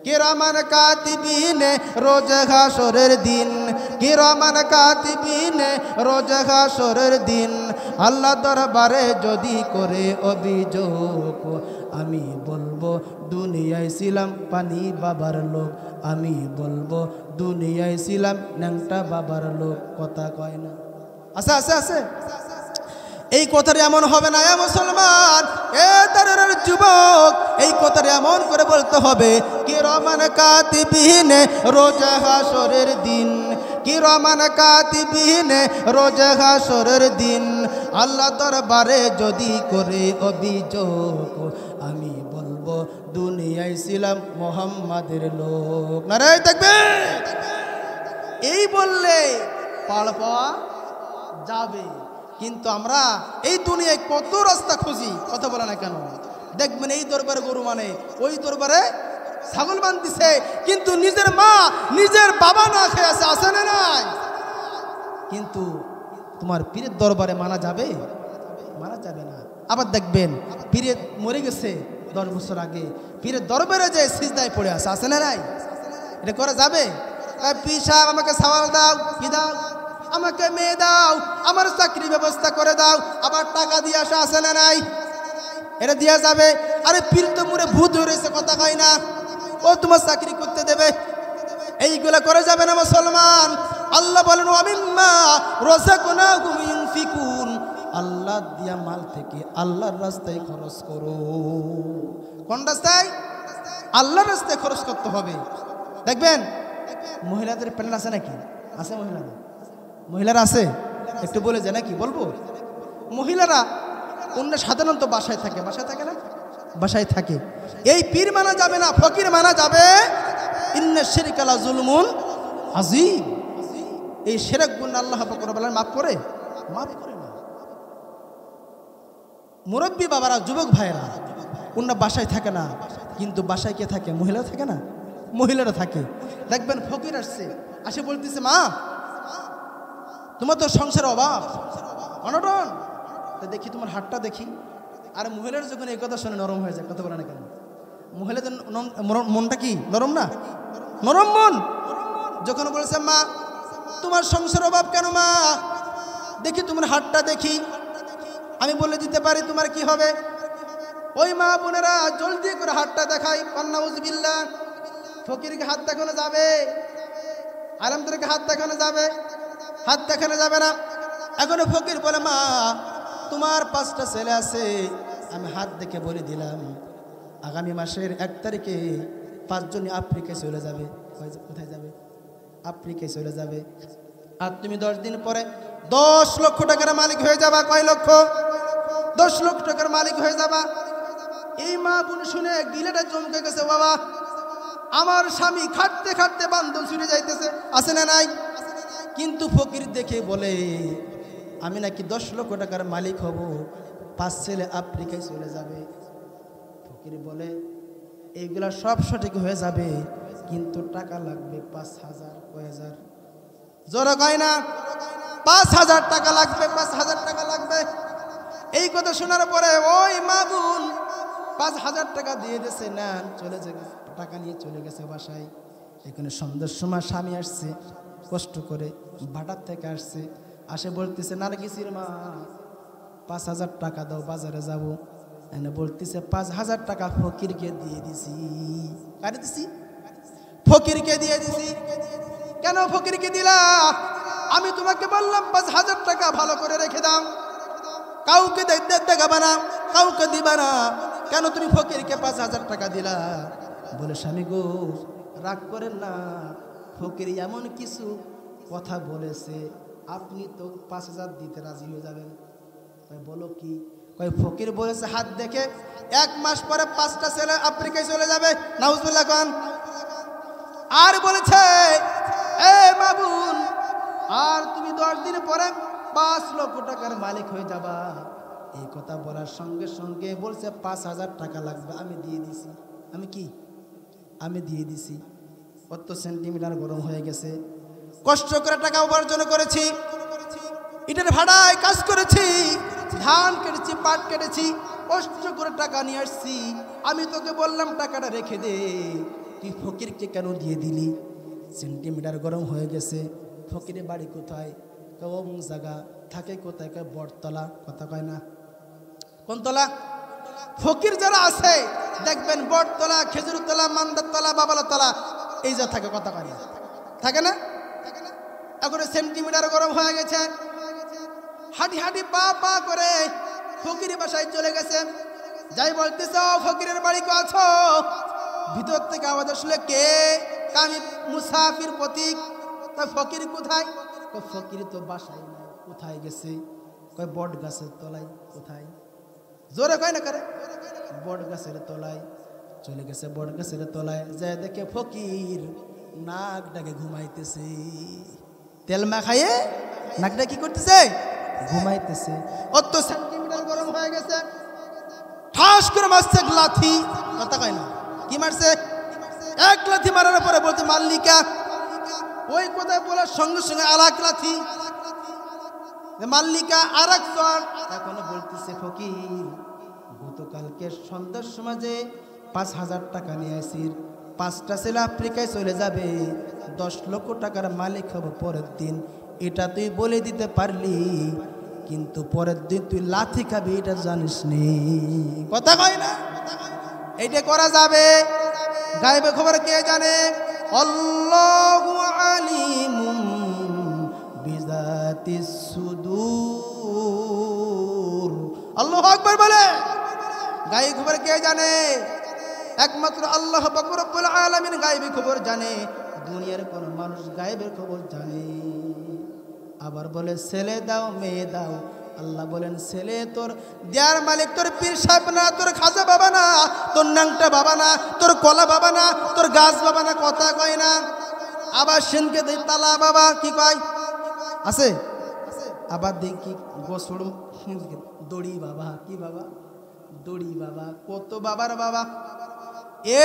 কিরামান কাতিবিনে রোজ হাসরের দিন, কিরামান কাতিবিনে রোজ হাসরের দিন আল্লাহ দরবারে যদি করে অভিযোগ, আমি বলবো দুনিয়ায় ছিলাম পানি বাবার লোক, আমি বলবো দুনিয়ায় ছিলাম ন্যাংটা বাবার লোক। কথা কয় না? আছে আছে আছে। এই কথাটা এমন হবে না। এ মুসলমান, এ দারের যুবক, এই কথাটা এমন করে বলতে হবে কিরামান কাতিবিনে রোজ হাসরের দিন, কিরামান কাতিবিন রোজ হাসরের দিন আল্লাহ দরবারে যদি করে অভিযোগ আমি বলবো দুনিয়ায় ছিলাম মুহাম্মাদের লোক। নারে তাকবীর। এই বললে পার পাওয়া যাবে, কিন্তু আমরা এই দুনিয়ায় কত রাস্তা খুঁজি, কথা বলে না কেন? দেখবেন এই দরবারে গরু মানে, ওই দরবারে ছাগল বানতেছে, কিন্তু নিজের মা নিজের বাবা না খেয়ে আছে, আসে না নাই? কিন্তু তোমার পীরের দরবারে মানা যাবে? মানা যাবে না। আবার দেখবেন পীরে মরে গেছে 10 বছর আগে, পীরের দরবারে যে সিজদায় পড়ে আছে, আসে না নাই? এটা করা যাবে? পীর সাহেব আমাকে সওয়াল দাও, কি দাও? আমাকে মেয়ে দাও, আমার চাকরি ব্যবস্থা করে দাও, আবার টাকা দিয়ে আসা, আসে না নাই? এটা দেওয়া যাবে? আরে পীর তো মুরে ভূত হয়েছে, কথা কয় না, ও তোমার চাকরি করতে দেবে? এইগুলা করে যাবে না মুসলমান। আল্লাহ বলেন ওয়ামিম্মা রাযাকনাহুম ইউনফিকুন, আল্লাহ দিয়া মাল থেকে আল্লাহর রাস্তায় খরচ করো। কোন রাস্তায়? আল্লাহর রাস্তায় খরচ করতে হবে। দেখবেন মহিলাদের প্যানেল আছে নাকি? আছে মহিলাদের? মহিলারা আছে? একটু বলে যায় নাকি? বলবো। মহিলারা অন্য সাধারণত বাসায় থাকে, বাসায় থাকে না? বাসায় থাকে। এই পীর মানা যাবে না, ফকির মানা যাবে। ইন্না শিরকা লা যুলমুন আযীম। এই শিরক গুণ আল্লাহ পাক রব্বুল আলামিন মাফ করে? মাফ করে না। মুরব্বী বাবারা, যুবক ভাইরা, অন্য বাসায় থাকে না, কিন্তু বাসায় কে থাকে? মহিলা থাকে না? মহিলারা থাকে। দেখবেন ফকির আসছে, আসে বলতেছে মা তোমার তো সংসারের অভাব, অনটন, দেখি তোমার হাতটা দেখি। আর মহিলার যখন এই কথা শুনে নরম হয়ে যায়, কথা বলে না কেন? মহিলাদের মনটা কি নরম না? নরম মন। যখন বলেছে মা তোমার সংসার অভাব কেন মা, দেখি তোমার হাতটা দেখি, আমি বলে দিতে পারি তোমার কি হবে। ওই মা বোনেরা জলদি করে হাতটা দেখাই, নাউযুবিল্লাহ। ফকিরকে হাত দেখানো যাবে? আলেমদেরকে হাত দেখানো যাবে? হাত দেখানো যাবে না। এখন ফকির বলে মা তোমার 5টা ছেলে আছে, আমি হাত দেখে বলে দিলাম আগামী মাসের 1 তারিখে 5 জনই আফ্রিকায় চলে যাবে। কোথায় যাবে? আফ্রিকায় চলে যাবে। আর তুমি 10 দিন পরে 10 লক্ষ টাকার মালিক হয়ে যাবা। কয় লক্ষ? 10 লক্ষ টাকার মালিক হয়ে যাবা। এই মা বোন শুনে গিলেটা চমকে গেছে, বাবা আমার স্বামী খাটতে খাটতে বান্ধন ছুটে যাইতেছে, আছে না নাই? কিন্তু ফকির দেখে বলে আমি নাকি 10 লক্ষ টাকার মালিক হব, 5 ছেলে আফ্রিকায় চলে যাবে। ফকির বলে এইগুলা সব সঠিক হয়ে যাবে, কিন্তু টাকা লাগবে 5,000। কয় হাজার? জোরে কয় না? 5,000 টাকা লাগবে, 5,000 টাকা লাগবে। এই কথা শোনার পরে ওই মা বোন 5,000 টাকা দিয়ে দিয়েছে, না চলে যাবে, টাকা নিয়ে চলে গেছে বাসায়। এখানে সন্ধ্যার সময় স্বামী আসছে, কষ্ট করে বাটার থেকে আসছে, আসে বলতেছে নারগিসের মা 5,000 টাকা দাও, বাজারে যাব। এনে বলতেছে 5,000 টাকা ফকিরকে দিয়ে দিছি। কারে দিছি? ফকিরকে দিয়ে দিছি। কেন ফকিরকে দিলা? আমি তোমাকে বললাম 5,000 টাকা ভালো করে রেখে দাও, কাউকে দেখাবা না, কাউকে দিবা না, কেন তুমি ফকিরকে 5,000 টাকা দিলা? বলে স্বামী গো রাগ করেন না, ফকির এমন কিছু কথা বলেছে, আপনি তো 5,000 দিতে রাজি হয়ে যাবেন। বলো কি? কয় ফকির বলেছে হাত দেখে 1 মাস পরে 5টা ছেলে আফ্রিকায় চলে যাবে। নাউজুবিল্লাহ খান। আর বলেছে এ বাবুন, আর তুমি 10 দিন পরে 5 লক্ষ টাকার মালিক হয়ে যাবা। এই কথা বলার সঙ্গে সঙ্গে বলছে 5,000 টাকা লাগবে, আমি দিয়ে দিছি। আমি কি? আমি দিয়ে দিছি। কত সেন্টিমিটার গরম হয়ে গেছে, কষ্ট করে টাকা উপার্জন করেছি, ইটের ভাড়ায় কাজ করেছি, ধান কেটেছি, পাট কেটেছি, কষ্ট করে টাকা নিয়ে আসছি। আমি তোকে বললাম টাকাটা রেখে দে, তুই ফকিরকে কেন দিয়ে দিলি? সেন্টিমিটার গরম হয়ে গেছে। ফকিরের বাড়ি কোথায়? কোন জায়গা থাকে? কোথায়? কয় বটতলা। কথা কয় না? কোন তলা? ফকির যারা আছে দেখবেন বটতলা, খেজুরতলা, মান্দারতলা, বাবালতলা, এই যা থাকে। কথা কয় না? থাকে না? এখন সেন্টিমিটার গরম হয়ে গেছে, হাঁটি হাঁটি পা পা করে ফকিরের বাসায় চলে গেছে। যাই বলতেছ ফকিরের বাড়ি কো আছো? ভিতর থেকে আওয়াজ আসলে কে? আমি মুসাফির প্রতীক। তা ফকির কোথায়? ফকির তো বাসায় নাই। কোথায় গেছে? কয় বট গাছের তলায়। কোথায়? জোরে কয় না করে, বট গাছের তলায় চলে গেছে। বট গাছের তলায় যায় দেখে ফকির নাক ডাকে ঘুমাইতেছে। তেল মাখাইয়ে নাকটা কি করতেছে? ঘুমাইতেছে। অত সেন্টিমিটার গরম হয়ে গেছে, ঠাস করে মারছে লাথি। কথা কয় না, কি মারছে? এক লাথি মারার পরে বলতে মাল্লিকা, ওই কথায় বলার সঙ্গে সঙ্গে আর এক লাথি। মাল্লিকা আর এক চর। এখনো বলতেছে ফকির গতকালকে সন্ধ্যার সমাজে 5,000 টাকা নিয়ে আসির, 5টা ছেলে আফ্রিকায় চলে যাবে, 10 লক্ষ টাকার মালিক হব পরের দিন। এটা তুই বলে দিতে পারলি, কিন্তু পরের দিন তুই লাথি খাবি এটা জানিস নি। কথা কয় না, এইটা করা যাবে? গায়েবে খবর কে জানে? আল্লাহু আলিমুম বিযাতিস সুদূর। আল্লাহু আকবার বলে। গায়েবে খবর কে জানে? একমাত্র আল্লাহ পাক রব্বুল আলামিন গায়েবে খবর জানে। দুনিয়ার কোন মানুষ গায়েবের খবর জানে? আবার বলে ছেলে দাও মেয়ে দাও। আল্লাহ বলেন ছেলে তোর দেয়ার মালিক তোর পীর সাহেব না, তোর খাজা বাবা না, তোর নাংটা বাবা না, তোর কলা বাবা না, তোর গাছ বাবা না। কথা কয় না। আবার সেনকে দেই তালা বাবা, কি কয়? আছে। আবার দেখি গোসড় দড়ি বাবা, কি বাবা? দড়ি বাবা। কত বাবার বাবা।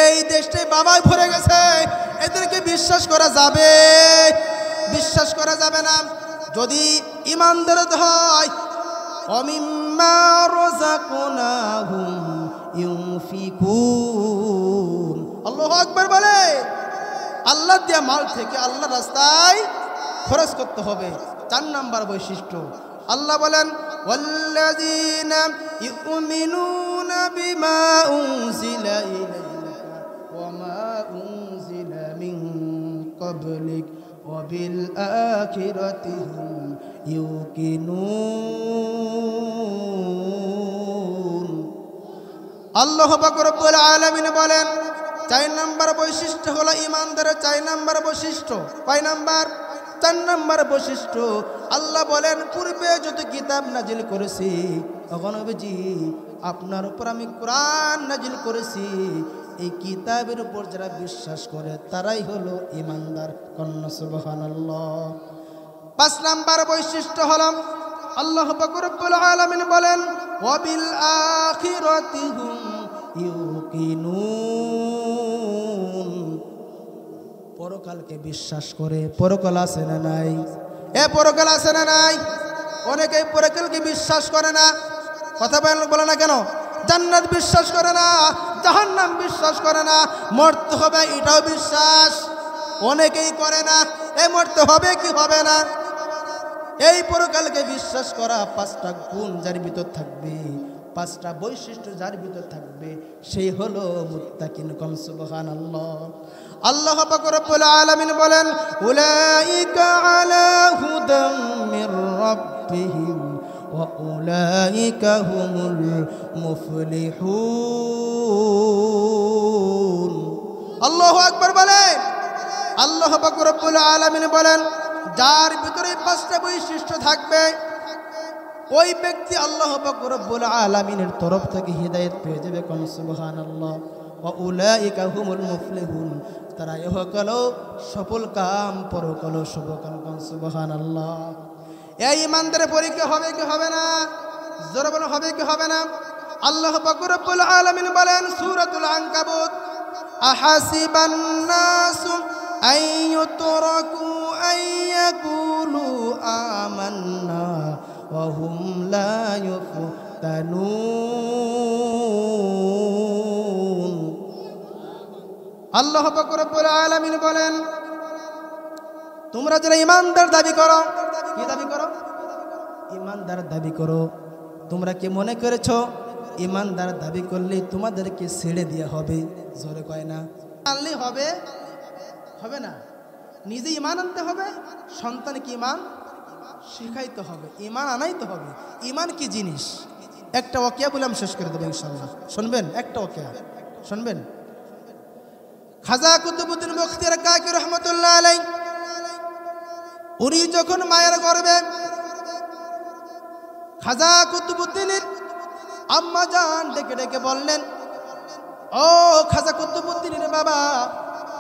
এই দেশটাই বাবায় ভরে গেছে। এদেরকে বিশ্বাস করা যাবে? বিশ্বাস করা যাবে না। যদি ইমানদার হয় অমিম্মা রাযাকনাহুম ইউনফিকুন। আল্লাহু আকবার বলে। আল্লাহ দেয়া মাল থেকে আল্লাহর রাস্তায় খরচ করতে হবে। 4 নাম্বার বৈশিষ্ট্য। আল্লাহ বলেন ওয়াল্লাযীনা ইউমিনুনা বিমা উনজিলা ইলাইকা ওয়া মা উনজিলা মিন ক্বাবলিক ওয়া বিল আখিরাতি হুম ইউকিনুন। আল্লাহ পাক রব্বুল আলামিন বলেন 4 নাম্বার বৈশিষ্ট্য হলো ইমানদারের 4 নাম্বার বৈশিষ্ট্য। কয় নাম্বার? 4 নাম্বার বৈশিষ্ট্য। আল্লাহ বলেন পূর্বে যত কিতাব নাজিল করেছি তখন নবীজি আপনার উপর আমি কোরআন নাজিল করেছি, এই কিতাবের উপর যারা বিশ্বাস করে তারাই হলো ইমানদার। কন্যা সুবহানাল্লাহ। 5 নাম্বার বৈশিষ্ট্য হলো আল্লাহ পাক রব্বুল আলামিন বলেন ওয়া বিল আখিরাতি হুম ইউকিনুন। পরকালকে বিশ্বাস করে। পরকাল আছে না নাই? পরকাল আছে না নাই? অনেকেই পরকালকে বিশ্বাস করে না। কথা বলে না কেন? জান্নাত বিশ্বাস করে না, জাহান্নাম বিশ্বাস করে না, মরতে হবে এটাও বিশ্বাস অনেকেই করে না। মরতে হবে কি হবে না, এই পরকালকে বিশ্বাস করা 5টা গুণ যার ভিতর থাকবে, 5টা বৈশিষ্ট্য যার ভিতর থাকবে, সেই হলো মুত্তাকিন। কম সুবহানাল্লাহ। আল্লাহ পাক রব্বুল আলামিন বলেন উলাইকা আলা হুদাম মির রাব্বিহিম ওয়া উলাইকা হুমুল মুফলিহুন। আল্লাহু আকবার বলেন। আল্লাহ পাক রব্বুল আলামিন বলেন যার ভিতরে 5টা বৈশিষ্ট্য থাকবে ওই ব্যক্তি আল্লাহ পাক রব্বুল আলামিনের তরফ থেকে হিদায়াত পেয়ে যাবে। কোন সুবহানাল্লাহ। ওয়া উলাইকা হুমুল মুফলিহুন। তারা ইহকালও সফল কাম, পরকালও শুভ কাম। কোন সুবহানাল্লাহ। এই ইমানদারের পরীক্ষা হবে কি হবে না? জোরে বলো, হবে কি হবে না? আল্লাহ পাক রব্বুল আলামিন বলেন সূরাতুল আনকাবুত আহাসিবান নাসু আইয়ুতরাকু আইয়াকুলু আমান্না ওয়া হুম লা ইফতানুন। আল্লাহ পাক রব্বুল আলামিন বলেন তোমরা যারা ইমানদার দাবি করো, কি দাবি করো? ইমানদার দাবি করো। তোমরা কি মনে করেছো ইমানদার দাবি করলে তোমাদেরকে ছেড়ে দেওয়া হবে? জোরে কয় না। আনলে হবে? হবে না। নিজে ইমান আনতে হবে, সন্তানকে ইমান শিখাইতে হবে, ইমান আনাইতে হবে। ইমান কি জিনিস? একটা ওয়াকিয়া বলে আমি শেষ করে দেবো ইনশাআল্লাহ। শুনবেন? একটা ওয়াকিয়া শুনবেন। খাজা কুতুবউদ্দিন বখতিয়ার কাকি রহমতুল্লাহ আলাইহি উনি যখন মায়ের গর্ভে খাজা কুতুবুদ্দিনের আম্মা জান ডেকে ডেকে বললেন, ও খাজা কুতুবুদ্দিনের বাবা,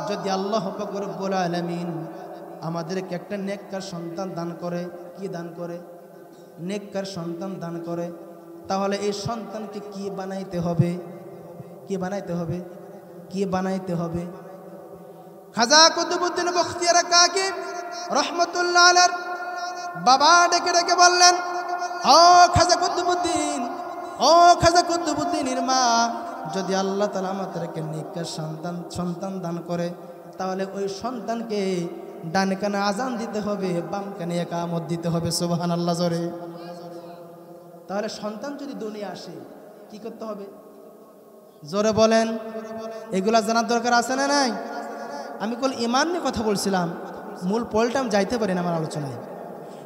যদি আল্লাহ পাক রব্বুল আলামিন আমাদেরকে একটা নেককার সন্তান দান করে, কি দান করে? নেককার সন্তান দান করে, তাহলে এই সন্তানকে কি বানাইতে হবে? কি বানাইতে হবে? কি বানাইতে হবে? খাজা কুতুবুদ্দিন বখতিয়ার কাকি রহমতুল্লাহ আলাইহির বাবা ডেকে ডেকে বললেন, ও খাজা কুতুবুদ্দিন, ও খাজা কুতুবুদ্দিনের মা, যদি আল্লাহ তাআলা আমাদেরকে নেককার সন্তান দান করে, তাহলে ওই সন্তানকে ডান কানে আজান দিতে হবে, বাম কানে ইকামত দিতে হবে। সুবহানাল্লাহ জোরে। তাহলে সন্তান যদি দুনিয়া আসে কি করতে হবে? জোরে বলেন। এগুলা জানার দরকার আছে না নাই? আমি কল ইমান নিয়ে কথা বলছিলাম, মূল পয়েন্টটা আমি যাইতে পারি না আমার আলোচনায়।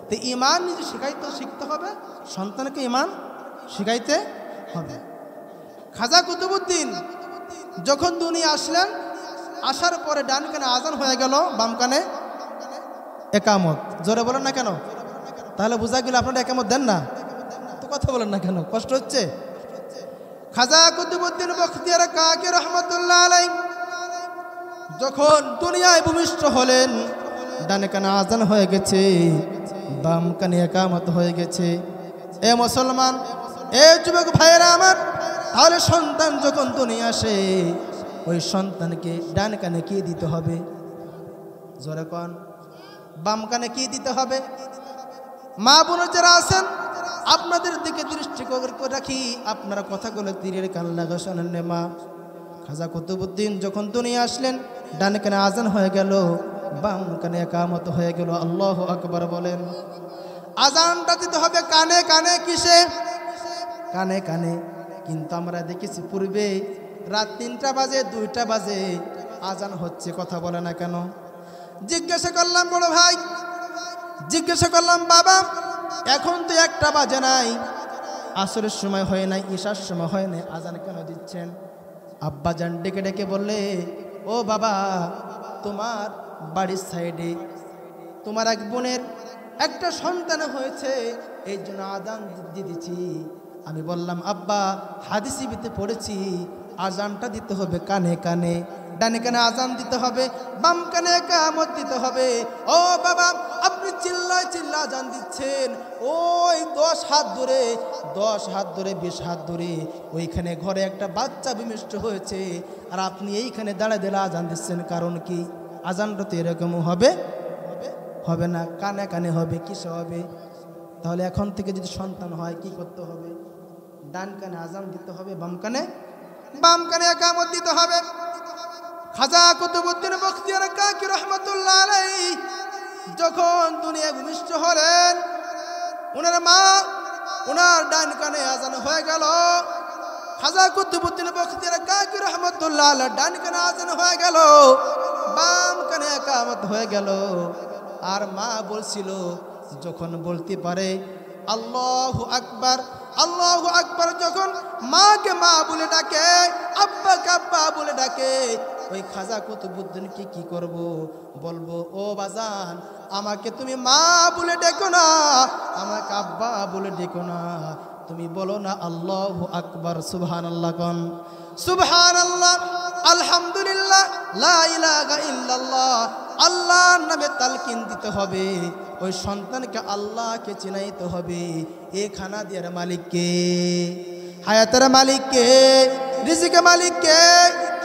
তো ইমান নিজে শিখতে হবে, সন্তানকে ইমান শিখাইতে হবে। খাজা কুতুবুদ্দিন যখন দুনিয়া আসলেন, আসার পরে ডান কানে আজান হয়ে গেল, বাম কানে একামত। জোরে বলেন না কেন? তাহলে বোঝা গেল আপনারা একামত দেন না তো, কথা বলেন না কেন? কষ্ট হচ্ছে? খাজা কুতুবুদ্দিন বখতিয়ার কাকি রহমতুল্লাহ আলাইহি যখন দুনিয়ায় ভূমিষ্ঠ হলেন, ডান কানে আজান হয়ে গেছে, বাম কানে একামত হয়ে গেছে। এ মুসলমান, এ যুবক ভাইয়েরা আমার, তাহলে সন্তান যখন দুনিয়া আসে, ওই সন্তানকে ডান কানে কি দিতে হবে? জোরে কোন। বাম কানে কি দিতে হবে? মা বোন যারা আছেন, আপনাদের দিকে দৃষ্টি করে রাখি, আপনারা কথাগুলো তীরের কান লাগা শোনেন। মা, খাজা কুতুবুদ্দিন যখন দুনিয়া আসলেন, ডান কানে আজান হয়ে গেল, বাম কানে ইকামত হয়ে গেল। আল্লাহু আকবার বলেন। আজানটা দিতে হবে কানে কানে, কিসে? কানে কানে। কিন্তু আমরা দেখেছি পূর্বে রাত 3টা বাজে, 2টা বাজে আজান হচ্ছে, কথা বলে না কেন? জিজ্ঞাসা করলাম বড় ভাই, জিজ্ঞাসা করলাম বাবা, এখন তো 1টা বাজে নাই, আসরের সময় হয় নাই, ঈশার সময় হয় নাই, আজান কেন দিচ্ছেন? আব্বা জান ডেকে ডেকে বললে, ও বাবা, তোমার বাড়ির সাইডে তোমার এক বোনের একটা সন্তান হয়েছে, এই জন্য আজান দিয়ে দিচ্ছি। আমি বললাম, আব্বা, হাদিসিবিতে পড়েছি আজানটা দিতে হবে কানে কানে, ডানে কানে আজান দিতে হবে, বাম কানে ইকামত দিতে হবে। ও বাবা, আপনি চিল্লায় চিল্লা আজান দিচ্ছেন, ওই 10 হাত ধরে 20 হাত ধরে ওইখানে ঘরে একটা বাচ্চা বিমিষ্ট হয়েছে, আর আপনি এইখানে দাঁড়ায় দাঁড়ায় আজান দিচ্ছেন, কারণ কি? আজানটা তো এরকম হবে হবে না, কানে কানে হবে। কিসে হবে? তাহলে এখন থেকে যদি সন্তান হয় কি করতে হবে? ডান কানে আজান দিতে হবে, বাম কানে ইকামত দিতে হবে। খাজা কুতুবুদ্দিন বখতিয়ার কাকি রহমতুল্লাহ আলাইহি যখন দুনিয়া ভূমিষ্ঠ হলেন, ওনার মা, ওনার ডান কানে আজান হয়ে গেল। খাজা কুতুবুদ্দিন বখতিয়ার কাকি রহমতুল্লাহ আলাইহি ডান কানে আজান হয়ে গেল, বাম কানে ইকামত হয়ে গেল। আর মা বলছিল, যখন বলতে পারে আল্লাহু আকবার, আল্লাহু আকবার, যখন মাকে মা বলে ডাকে, আব্বাকে আব্বা বলে ডাকে, ওই খাজা কুতুবুদ্দিনকে কি করব? বলবো, ও বাজান, আমাকে তুমি মা বলে ডেকো না, আমাকে আব্বা বলে ডেকো না, তুমি বলো না আল্লাহু আকবার। সুবহানাল্লাহ কোন। সুবহানাল্লাহ, আলহামদুলিল্লাহ, লা ইলাহা ইল্লাল্লাহ। আল্লাহর নামে তালকিন দিতে হবে, ওই সন্তানকে আল্লাহকে চিনাইতে হবে। এ খানা দিয়ার মালিককে, হায়াতের মালিককে, রিজিকের মালিককে,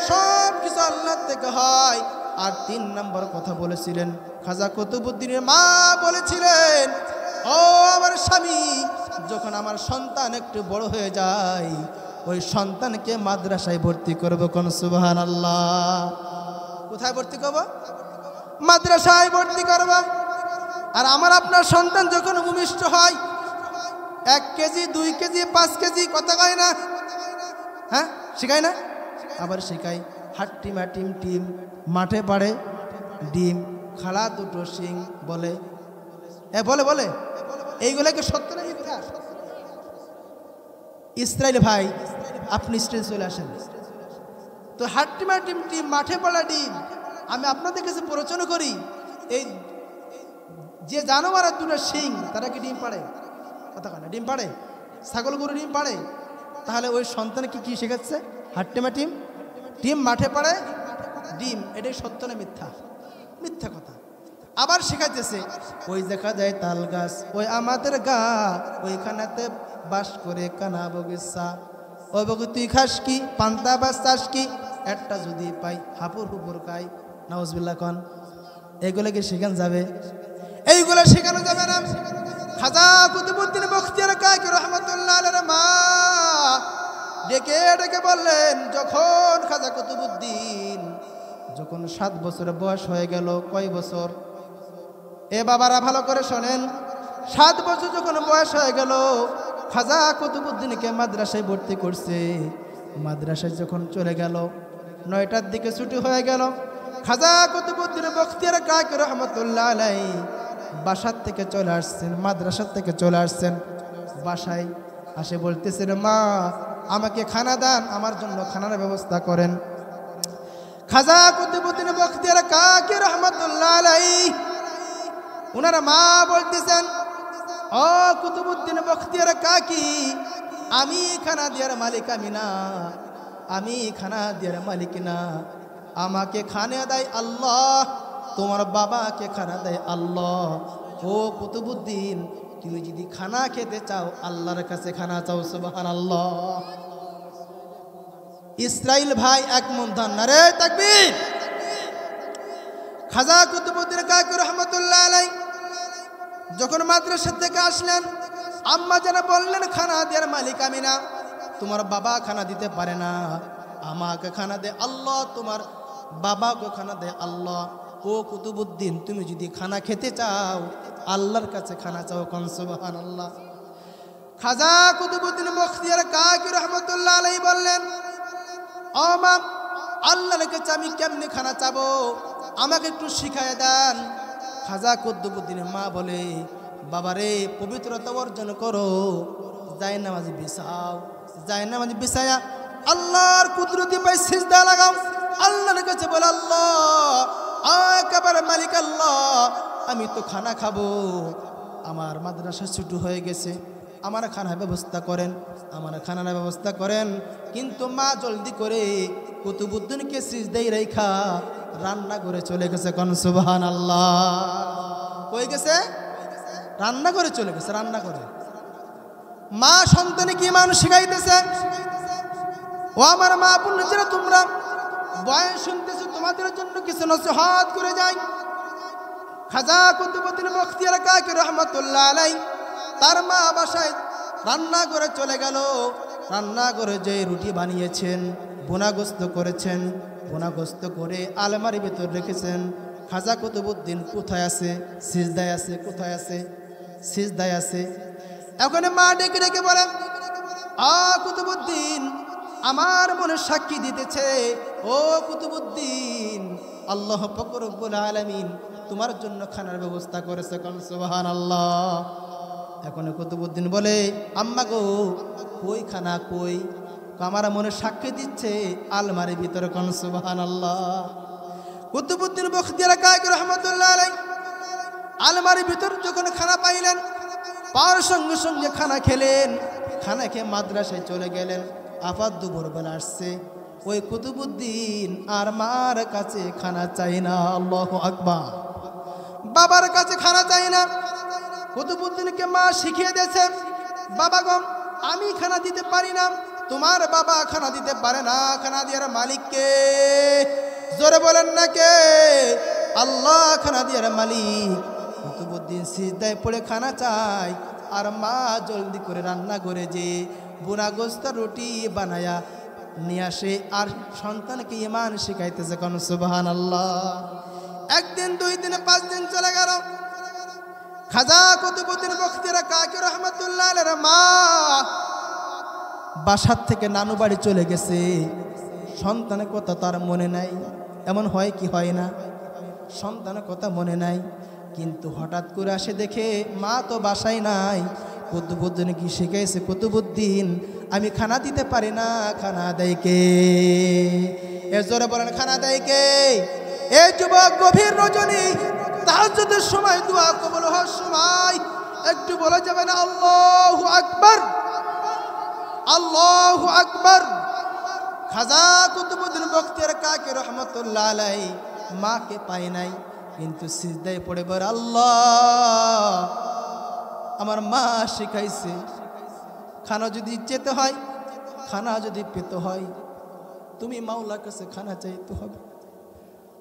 সব কিছু আল্লাহ থেকে হয়। আর 3 নম্বর কথা বলেছিলেন খাজা কুতুবুদ্দিনের মা, বলেছিলেন, ও আমার স্বামী, যখন আমার সন্তান একটু বড় হয়ে যায়, ওই সন্তানকে মাদ্রাসায় ভর্তি করবো। কোন সুবহানাল্লাহ। কোথায় ভর্তি করব? মাদ্রাসায় ভর্তি করব। আর আমার আপনার সন্তান যখন ভূমিষ্ঠ হয়, 1 কেজি, 2 কেজি, 5 কেজি, কথা কয় না? হ্যাঁ, শিখায় না? আবার শিখাই, হাট্টি মাটিম টিম, মাঠে পাড়ে ডিম, খাড়া দুটো শিং, বলে বলে বলে এইগুলোকে সত্য না মিথ্যা? ইসরায়েল ভাই, আপনি ইসরায়েল চলে আসেন তো, হাট্টি মাটিম টিম, মাঠে পাড়া ডিম, আমি আপনাদের কাছে প্ররোচনা করি, এই যে জানোয়ারের দুটো শিং তারা কি ডিম পাড়ে? কথা কয় না, ডিম পাড়ে? ছাগল গরু ডিম পাড়ে? তাহলে ওই সন্তানকে কি শেখাচ্ছে? হাট্টেমা টিম, ডিম মাঠে পাড়ে ডিম। এটাই সত্য না মিথ্যা? মিথ্যা কথা। আবার শেখাতেছে ওই দেখা যায় তাল গাছ, ওই আমাদের গা, ওইখানেতে বাস করে কানা বগিচা। ওই বগি তুই খাস কি, পান্তা বাস চাস কি, একটা যদি পাই হাপুর হুপুর খাই। নাউজুবিল্লাহ কন। এইগুলো কি শেখানো যাবে? এইগুলো শেখানো যাবে না। খাজা কুতুবউদ্দিন বখতিয়ার কাকি রহমাতুল্লাহ আলাইহির মা ডেকে ডেকে বললেন, যখন খাজা কুতুবউদ্দিন যখন 7 বছর বয়স হয়ে গেল। কয় বছর? এ বাবারা ভালো করে শোনেন, 7 বছর যখন বয়স হয়ে গেল, খাজা কুতুবউদ্দিনকে মাদ্রাসায় ভর্তি করছে। মাদ্রাসায় যখন চলে গেল, 9টার দিকে ছুটি হয়ে গেল। খাজা কুতুবউদ্দিন বখতিয়ার কাকি রহমাতুল্লাহ আলাইহি বাসার থেকে চলে আসছেন, মাদ্রাসার থেকে চলে আসছেন। বাসায় আসে বলতেছেন, মা আমাকে খানা দান, আমার জন্য খানার ব্যবস্থা করেন। খাজা কুতুবউদ্দিন বখতিয়ার কাকি রহমাতুল্লাহ আলাইহি উনার মা বলতেছেন, ও কুতুবউদ্দিন বখতিয়ার কাকি, আমি খানা দেওয়ার মালিক আমি না, আমি খানা দেওয়ার মালিক না। আমাকে খানা দেয় আল্লাহ, তোমার বাবাকে খানা দেয় আল্লাহ। ও কুতুবউদ্দিন, তুমি যদি খানা খেতে চাও আল্লাহর কাছে খানা চাও। সুবহানাল্লাহ। ইসরাইল ভাই এক মন ধান, নারে তাকবীর। খাজা কুতুবউদ্দিন কাকি রহমাতুল্লাহ আলাইহি যখন মাদ্রাসা থেকে আসলেন, আম্মা যেন বললেন, খানা দেওয়ার মালিক আমি না, তোমার বাবা খানা দিতে পারে না, আমাকে খানা দে আল্লাহ, তোমার বাবাকে খানা দে আল্লাহ। ও কুতুবউদ্দিন, তুমি যদি খানা খেতে চাও আল্লাহর কাছে খানা চাও। কোন সুবহানাল্লাহ। খাজা কুতুবউদ্দিন বখতিয়ার কাকি রহমাতুল্লাহ আলাইহি বললেন, ও মা, আল্লাহর কাছে আমি কেমনে খানা চাবো, আমাকে একটু শিখায় দেন। খাজা কুতুবউদ্দিনের মা বলে, বাবারে পবিত্রতা অর্জন করো, জায়নামাজ বিছাও, জায়নামাজ বিছায়া আল্লাহর কুদরতি পায় সিজদা লাগাও। আল্লাহর কাছে বলে, আল্লাহ একেবারে মালিক আল্লাহ, আমি তো খানা খাবো, আমার মাদ্রাসা ছুটি হয়ে গেছে, আমার খানার ব্যবস্থা করেন, আমার খানার ব্যবস্থা করেন। কিন্তু মা জলদি করে কুতুবউদ্দিনকে সিজদায় রাইখা রান্না করে চলে গেছে। কোন সুবহানাল্লাহ। কই গেছে? রান্না করে চলে গেছে, রান্না করে। মা সন্তানকে ঈমান শিখাইতেছে। ও আমার মা বোনেরা, তোমরা বয়ান শুনতেছো, তোমাদের জন্য কিছু নসিহত করে যাই। খাজা কুতুবউদ্দিন বখতিয়ার কাকি রহমাতুল্লাহ আলাইহি তার মা বাসায় রান্না করে চলে গেল। রান্না করে যে রুটি বানিয়েছেন, বোনাগোস্ত করেছেন, বোনাগোস্ত করে আলমারির ভিতর রেখেছেন। খাজা কুতুবউদ্দিন কোথায় আছে? সিজদায় আছে। কোথায় আছে? সিজদায় আছে। এখন মা ডেকে ডেকে বলেন, আ কুতুবউদ্দিন, আমার মনে সাক্ষী দিতেছে, ও কুতুবউদ্দিন, আল্লাহ পাক রব্বুল আলামিন তোমার জন্য খানার ব্যবস্থা করেছে। কোন সুবহানাল্লাহ। এখন কুতুবউদ্দিন বলে, আম্মা গো, কই খানা কই? আমার মনে সাক্ষী দিচ্ছে আলমারির ভিতরে। কোন সুবহানাল্লাহ। কুতুবউদ্দিন বখতিয়ার কাকি রহমাতুল্লাহ আলাইহি আলমারির ভিতর যখন খানা পাইলেন, পাওয়ার সঙ্গে সঙ্গে খানা খেলেন। খানা খেয়ে মাদ্রাসায় চলে গেলেন। আফার দুপুরবেলা আসছে। ওই কুতুবউদ্দিন আর মার কাছে খানা চাই না। আল্লাহু আকবার। বাবার কাছে খানা চাই না। কুতুবউদ্দিনকে মা শিখিয়ে দিয়েছে, বাবা গো, আমি খানা দিতে পারি না, তোমার বাবা খানা দিতে পারে না। খানা দেওয়ার মালিককে? জোরে বলেন না কে? আল্লাহ খানা দেওয়ার মালিক। কুতুবউদ্দিন সিজদায় পড়ে খানা চায়, আর মা জলদি করে রান্না করে যে বোনাগোস্ত রুটি বানায়া নিয়ে আসে, আর সন্তানকে ঈমান শিখাইতেছে। কোন সুবহানাল্লাহ। একদিন, 2 দিন, 5 দিন চলে গেল। খাজা কুতুবউদ্দিন বখতিয়ার কাকি রহমাতুল্লাহ আলাইহির মা বাসার থেকে নানু বাড়ি চলে গেছে। সন্তানের কথা তার মনে নাই। এমন হয় কি হয় না? সন্তানের কথা মনে নাই, কিন্তু হঠাৎ করে আসে দেখে মা তো বাসায় নাই। কুতুবউদ্দিন কি শিখাইছে? কুতুবউদ্দিন, আমি খানা দিতে পারি না, খানা দেয় কে? এর জোরে বলেন, খানা দেয় কে? এই যুবক গভীর রজনী তাহাজ্জুদের সময় দোয়া কবুল হওয়ার সময় একটু বলে যাবেন আল্লাহু আকবার, আল্লাহু আকবার। খাজা কুতুবউদ্দিন বখতিয়ার কাকি রহমতুল্লাহ আলাইহি মাকে পায় নাই, কিন্তু সিজদায় পড়ে বলে আল্লাহ, আমার মা শিখাইছে খানা যদি যেতে হয়, খানা যদি পেতে হয়, তুমি মাওলার কাছে খানা চাইতে হবে।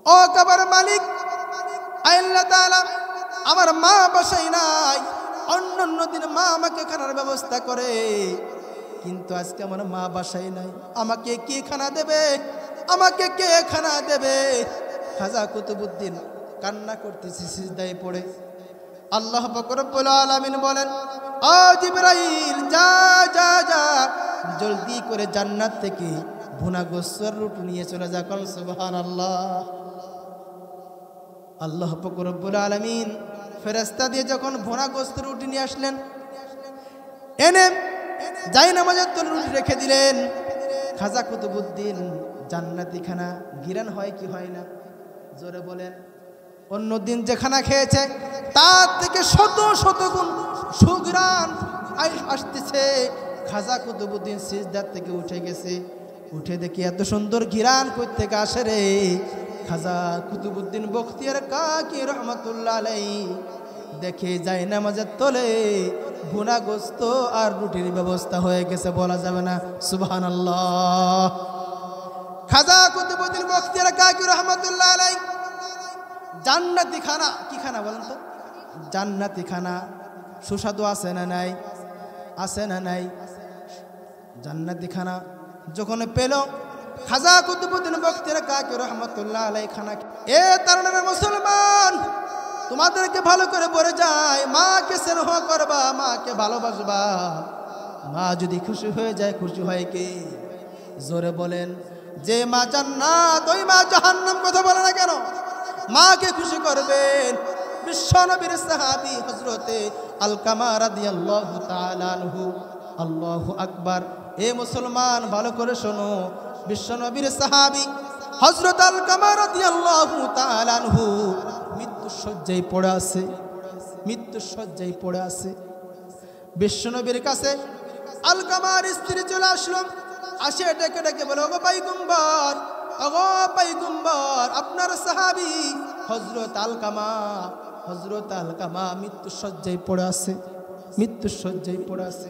ও কবর মালিক আল্লাহ তাআলা, আমার মা বাসায় নাই, অন্য দিন মা আমাকে খানার ব্যবস্থা করে, কিন্তু আজকে আমার মা বাসায় নাই, আমাকে কে খানা দেবে, আমাকে কে খানা দেবে? খাজা কুতুবউদ্দিন কান্না করতেছে সিজদায় পড়ে। আল্লাহ পাক রব্বুল আলামিন বলেন, ও জিবরাইল যা যা যা, জলদি করে জান্নাত থেকে ভুনা গোস্তের রুটি নিয়ে চলে যা। কোন সুবহানাল্লাহ। আল্লাহ পাক রব্বুল আলামিন ফেরেশতা দিয়ে যখন ভুনা গোস্তের রুটি নিয়ে আসলেন, এনে জায়নামাজের তলে রুটি রেখে দিলেন। খাজা কুতুবউদ্দিন জান্নাতি খানা গিরান হয় কি হয় না? জোরে বলেন। অন্যদিন যে খানা খেয়েছে তার থেকে শত শত গুণ সুঘ্রাণ আসতেছে। খাজা কুতুবউদ্দিন সিজদার থেকে উঠে গেছে, উঠে দেখি এত সুন্দর ঘিরান কই থেকে আসে রে? খাজা কুতুবউদ্দিন বখতিয়ার কাকি রহমতুল্লাহ আলাইহি দেখে জায়নামাজের তলে ভুনা গোস্ত আর রুটির ব্যবস্থা হয়ে গেছে, বলা যাবে না সুবহানাল্লাহ। খাজা কুতুবউদ্দিন বখতিয়ার কাকি রহমতুল্লাহ আলাইহি জান্নাতি খানা, কি খানা বলেন তো? জান্নাতি খানা সুস্বাদু আছে না নাই? আছে না নাই? জান্নাতি খানা যখন পেল খাজা কুতুবউদ্দিন বখতিয়ার কাকি রহমতুল্লাহ আলাইহি খানা, এ তারুণেরা মুসলমান, তোমাদেরকে ভালো করে বলে যায়, মাকে স্নেহ করবা, মাকে ভালোবাসবা। মা যদি খুশি হয়ে যায়, খুশি হয় কে? জোরে বলেন। যে মা জান্নাত, ওই মা জাহান্নাম কথা বলে না কেন? মাকে খুশি করবেন। বিশ্বনবীর সাহাবী হযরতে আলকামা রাদিয়াল্লাহু তাআলা আনহু, আল্লাহু আকবার। এ মুসলমান ভালো করে শোনো, বিশ্বনবীর সাহাবী হযরত আলকামা রাদিয়াল্লাহু তাআলা আনহু মৃত্যুর শয্যায় পড়ে আছে, মৃত্যুর শয্যায় পড়ে আছে। বিশ্বনবীর কাছে আলকামার স্ত্রী চলে আসলো, আসে ডেকে ডেকে বলে, ওগো পয়গম্বর, ওগো পয়গম্বর, আপনার সাহাবী হযরত আলকামা মৃত্যুর শয্যায় পড়ে আছে, মৃত্যুর শয্যায় পড়ে আছে।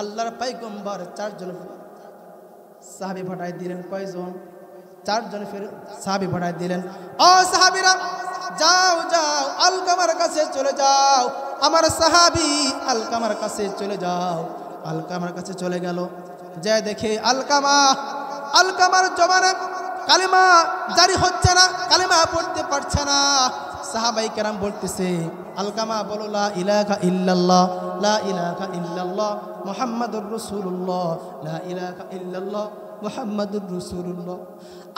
আল্লাহর পয়গম্বর 4 জন সাহাবী পাঠাই দিলেন। কয়জন? 4 জন ফের সাহাবী পাঠাই দিলেন। ও সাহাবীরা, যাও যাও আলকামার কাছে চলে যাও, আমার সাহাবী আলকামার কাছে চলে যাও। আলকামার কাছে চলে গেল, যায় দেখে আলকামার জবানে কালিমা জারি হচ্ছে না, কালিমা পড়তে পারছে না। সাহাবাই কেরাম বলতেছে, আলকামা বলো লা ইলাহা ইল্লাল্লাহ, লা ইলাহা ইল্লাল্লাহ মুহাম্মাদুর রাসূলুল্লাহ, লা ইলাহা ইল্লাল্লাহ মুহাম্মাদুর রাসূলুল্লাহ।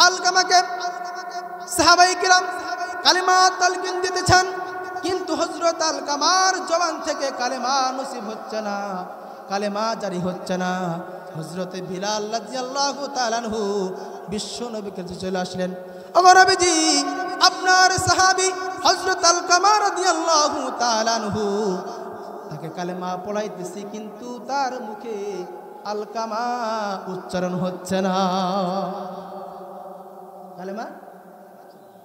আলকামাকে সাহাবাই কেরাম কালিমা তালকিন দিতেছেন, কিন্তু হযরত আলকামার জবান থেকে কালিমা নসিব হচ্ছে না, কালিমা জারি হচ্ছে না। হযরতে বিলাল রাদিয়াল্লাহু তাআলা আনহু বিশ্ব নবীর কাছে চলে আসলেন, ওগো নবীজি, আপনার সাহাবী হযরত আলকামা রাদিয়াল্লাহু তাআলা আনহু তাকে কালেমা পড়াইতেছি, কিন্তু তার মুখে আলকামা উচ্চারণ হচ্ছে না, কালেমা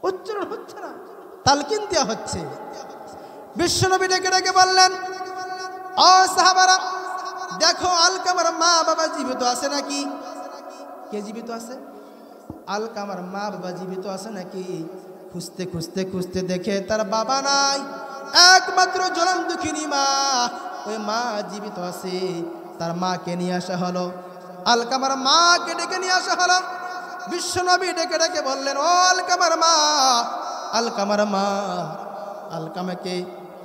উচ্চারণ হচ্ছে না, তালকিন দেওয়া হচ্ছে। বিশ্বনবী ডেকে ডেকে বললেন, ও সাহাবারা, দেখো আলকামার মা বাবা জীবিত আছে নাকি? কে জীবিত আছে? আলকামার মা বাবা জীবিত আছে নাকি? খুঁজতে খুঁজতে খুঁজতে দেখে তার বাবা নাই, একমাত্র জনম দুঃখিনী মা, ওই মা জীবিত আছে। তার মাকে নিয়ে আসা হলো, আলকামার মাকে ডেকে নিয়ে আসা হলো। বিশ্বনবী ডেকে ডেকে বললেন, ও আলকামার মা, আলকামার মা, আলকামাকে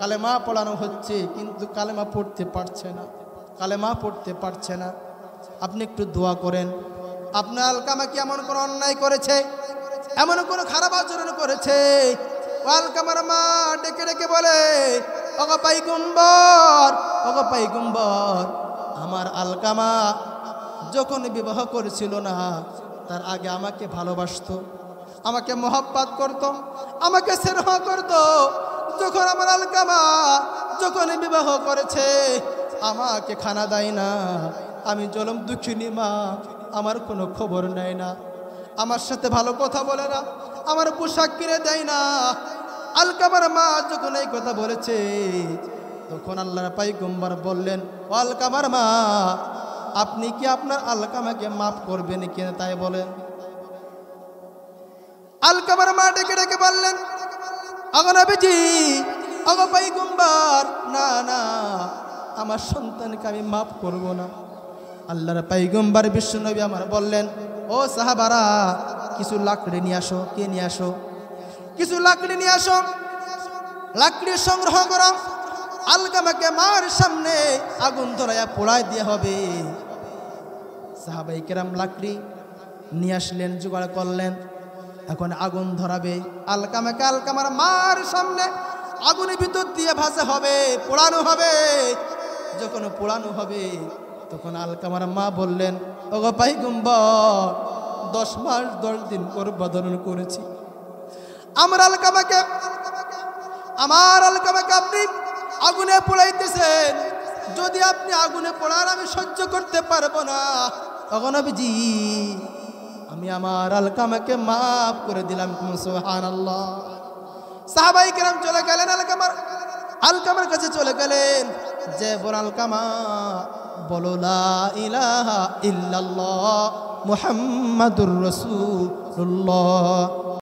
কালেমা পড়ানো হচ্ছে, কিন্তু কালেমা পড়তে পারছে না, কালেমা পড়তে পারছে না। আপনি একটু দোয়া করেন। আপনার আলকামা কি এমন কোনো অন্যায় করেছে, এমন কোনো খারাপ আচরণ করেছে? ও আলকামার মা ডেকে ডেকে বলে, ওগো পয়গম্বর, ওগো পয়গম্বর, আমার আলকামা যখন বিবাহ করেছিল না, তার আগে আমাকে ভালোবাসতো, আমাকে মহব্বত করতো, আমাকে স্নেহ করতো। তখন আমার আলকামা যখন বিবাহ করেছে আমাকে খানা দেয় না, আমি জলম দুঃখিনী মা, আমার কোনো খবর নেয় না, আমার সাথে ভালো কথা বলে না, আমার পোশাক কিনে দেয় না। আলকামার মা যখন এই কথা বলেছে তখন আল্লাহর পয়গম্বর বললেন, ও আলকামার মা, আপনি কি আপনার আলকামাকে মাফ করবেন কিনা তাই বলেন। আলকামার মা ডেকে ডেকে বললেন, আগো নবীজি, আগো পয়গম্বর, না না, আমার সন্তানকে আমি মাফ করব না। আল্লাহর পয়গম্বর বিশ্বনবী আমার বললেন, ও সাহাবারা, কিছু লাকড়ি নিয়ে আসো। কে নিয়ে আসো? কিছু লাকড়ি নিয়ে আসো। লাকড়ি সংগ্রহ করো, আলকামাকে মার সামনে আগুন ধরাইয়া পোড়ায় দিয়ে হবে। সাহাবাই কেরাম লাকড়ি নিয়ে আসলেন, জোগাড় করলেন, এখন আগুন ধরাবে। আলকামাকে আলকামার মার সামনে আগুনের ভিতর দিয়ে ভাজা হবে, পোড়ানো হবে। যখন পোড়ানো হবে তখন আলকামার মা বললেন, ওগো পয়গম্বর, 10 মাস 10 দিন গর্ভধারণ করেছি। আমার আলকামাকে আপনি আগুনে পোড়াইতেছেন, যদি আপনি আগুনে পোড়ান আমি সহ্য করতে পারবো না। ওগো নবীজি, আমি আমার আলকামাকে মাফ করে দিলাম। সুবহানাল্লাহ। সাহাবাই কেরাম চলে গেলেন, আলকামার কাছে চলে গেলেন, যে বল আলকামা, বলো লা ইলাহা ইল্লাল্লাহ মুহাম্মাদুর রাসূলুল্লাহ।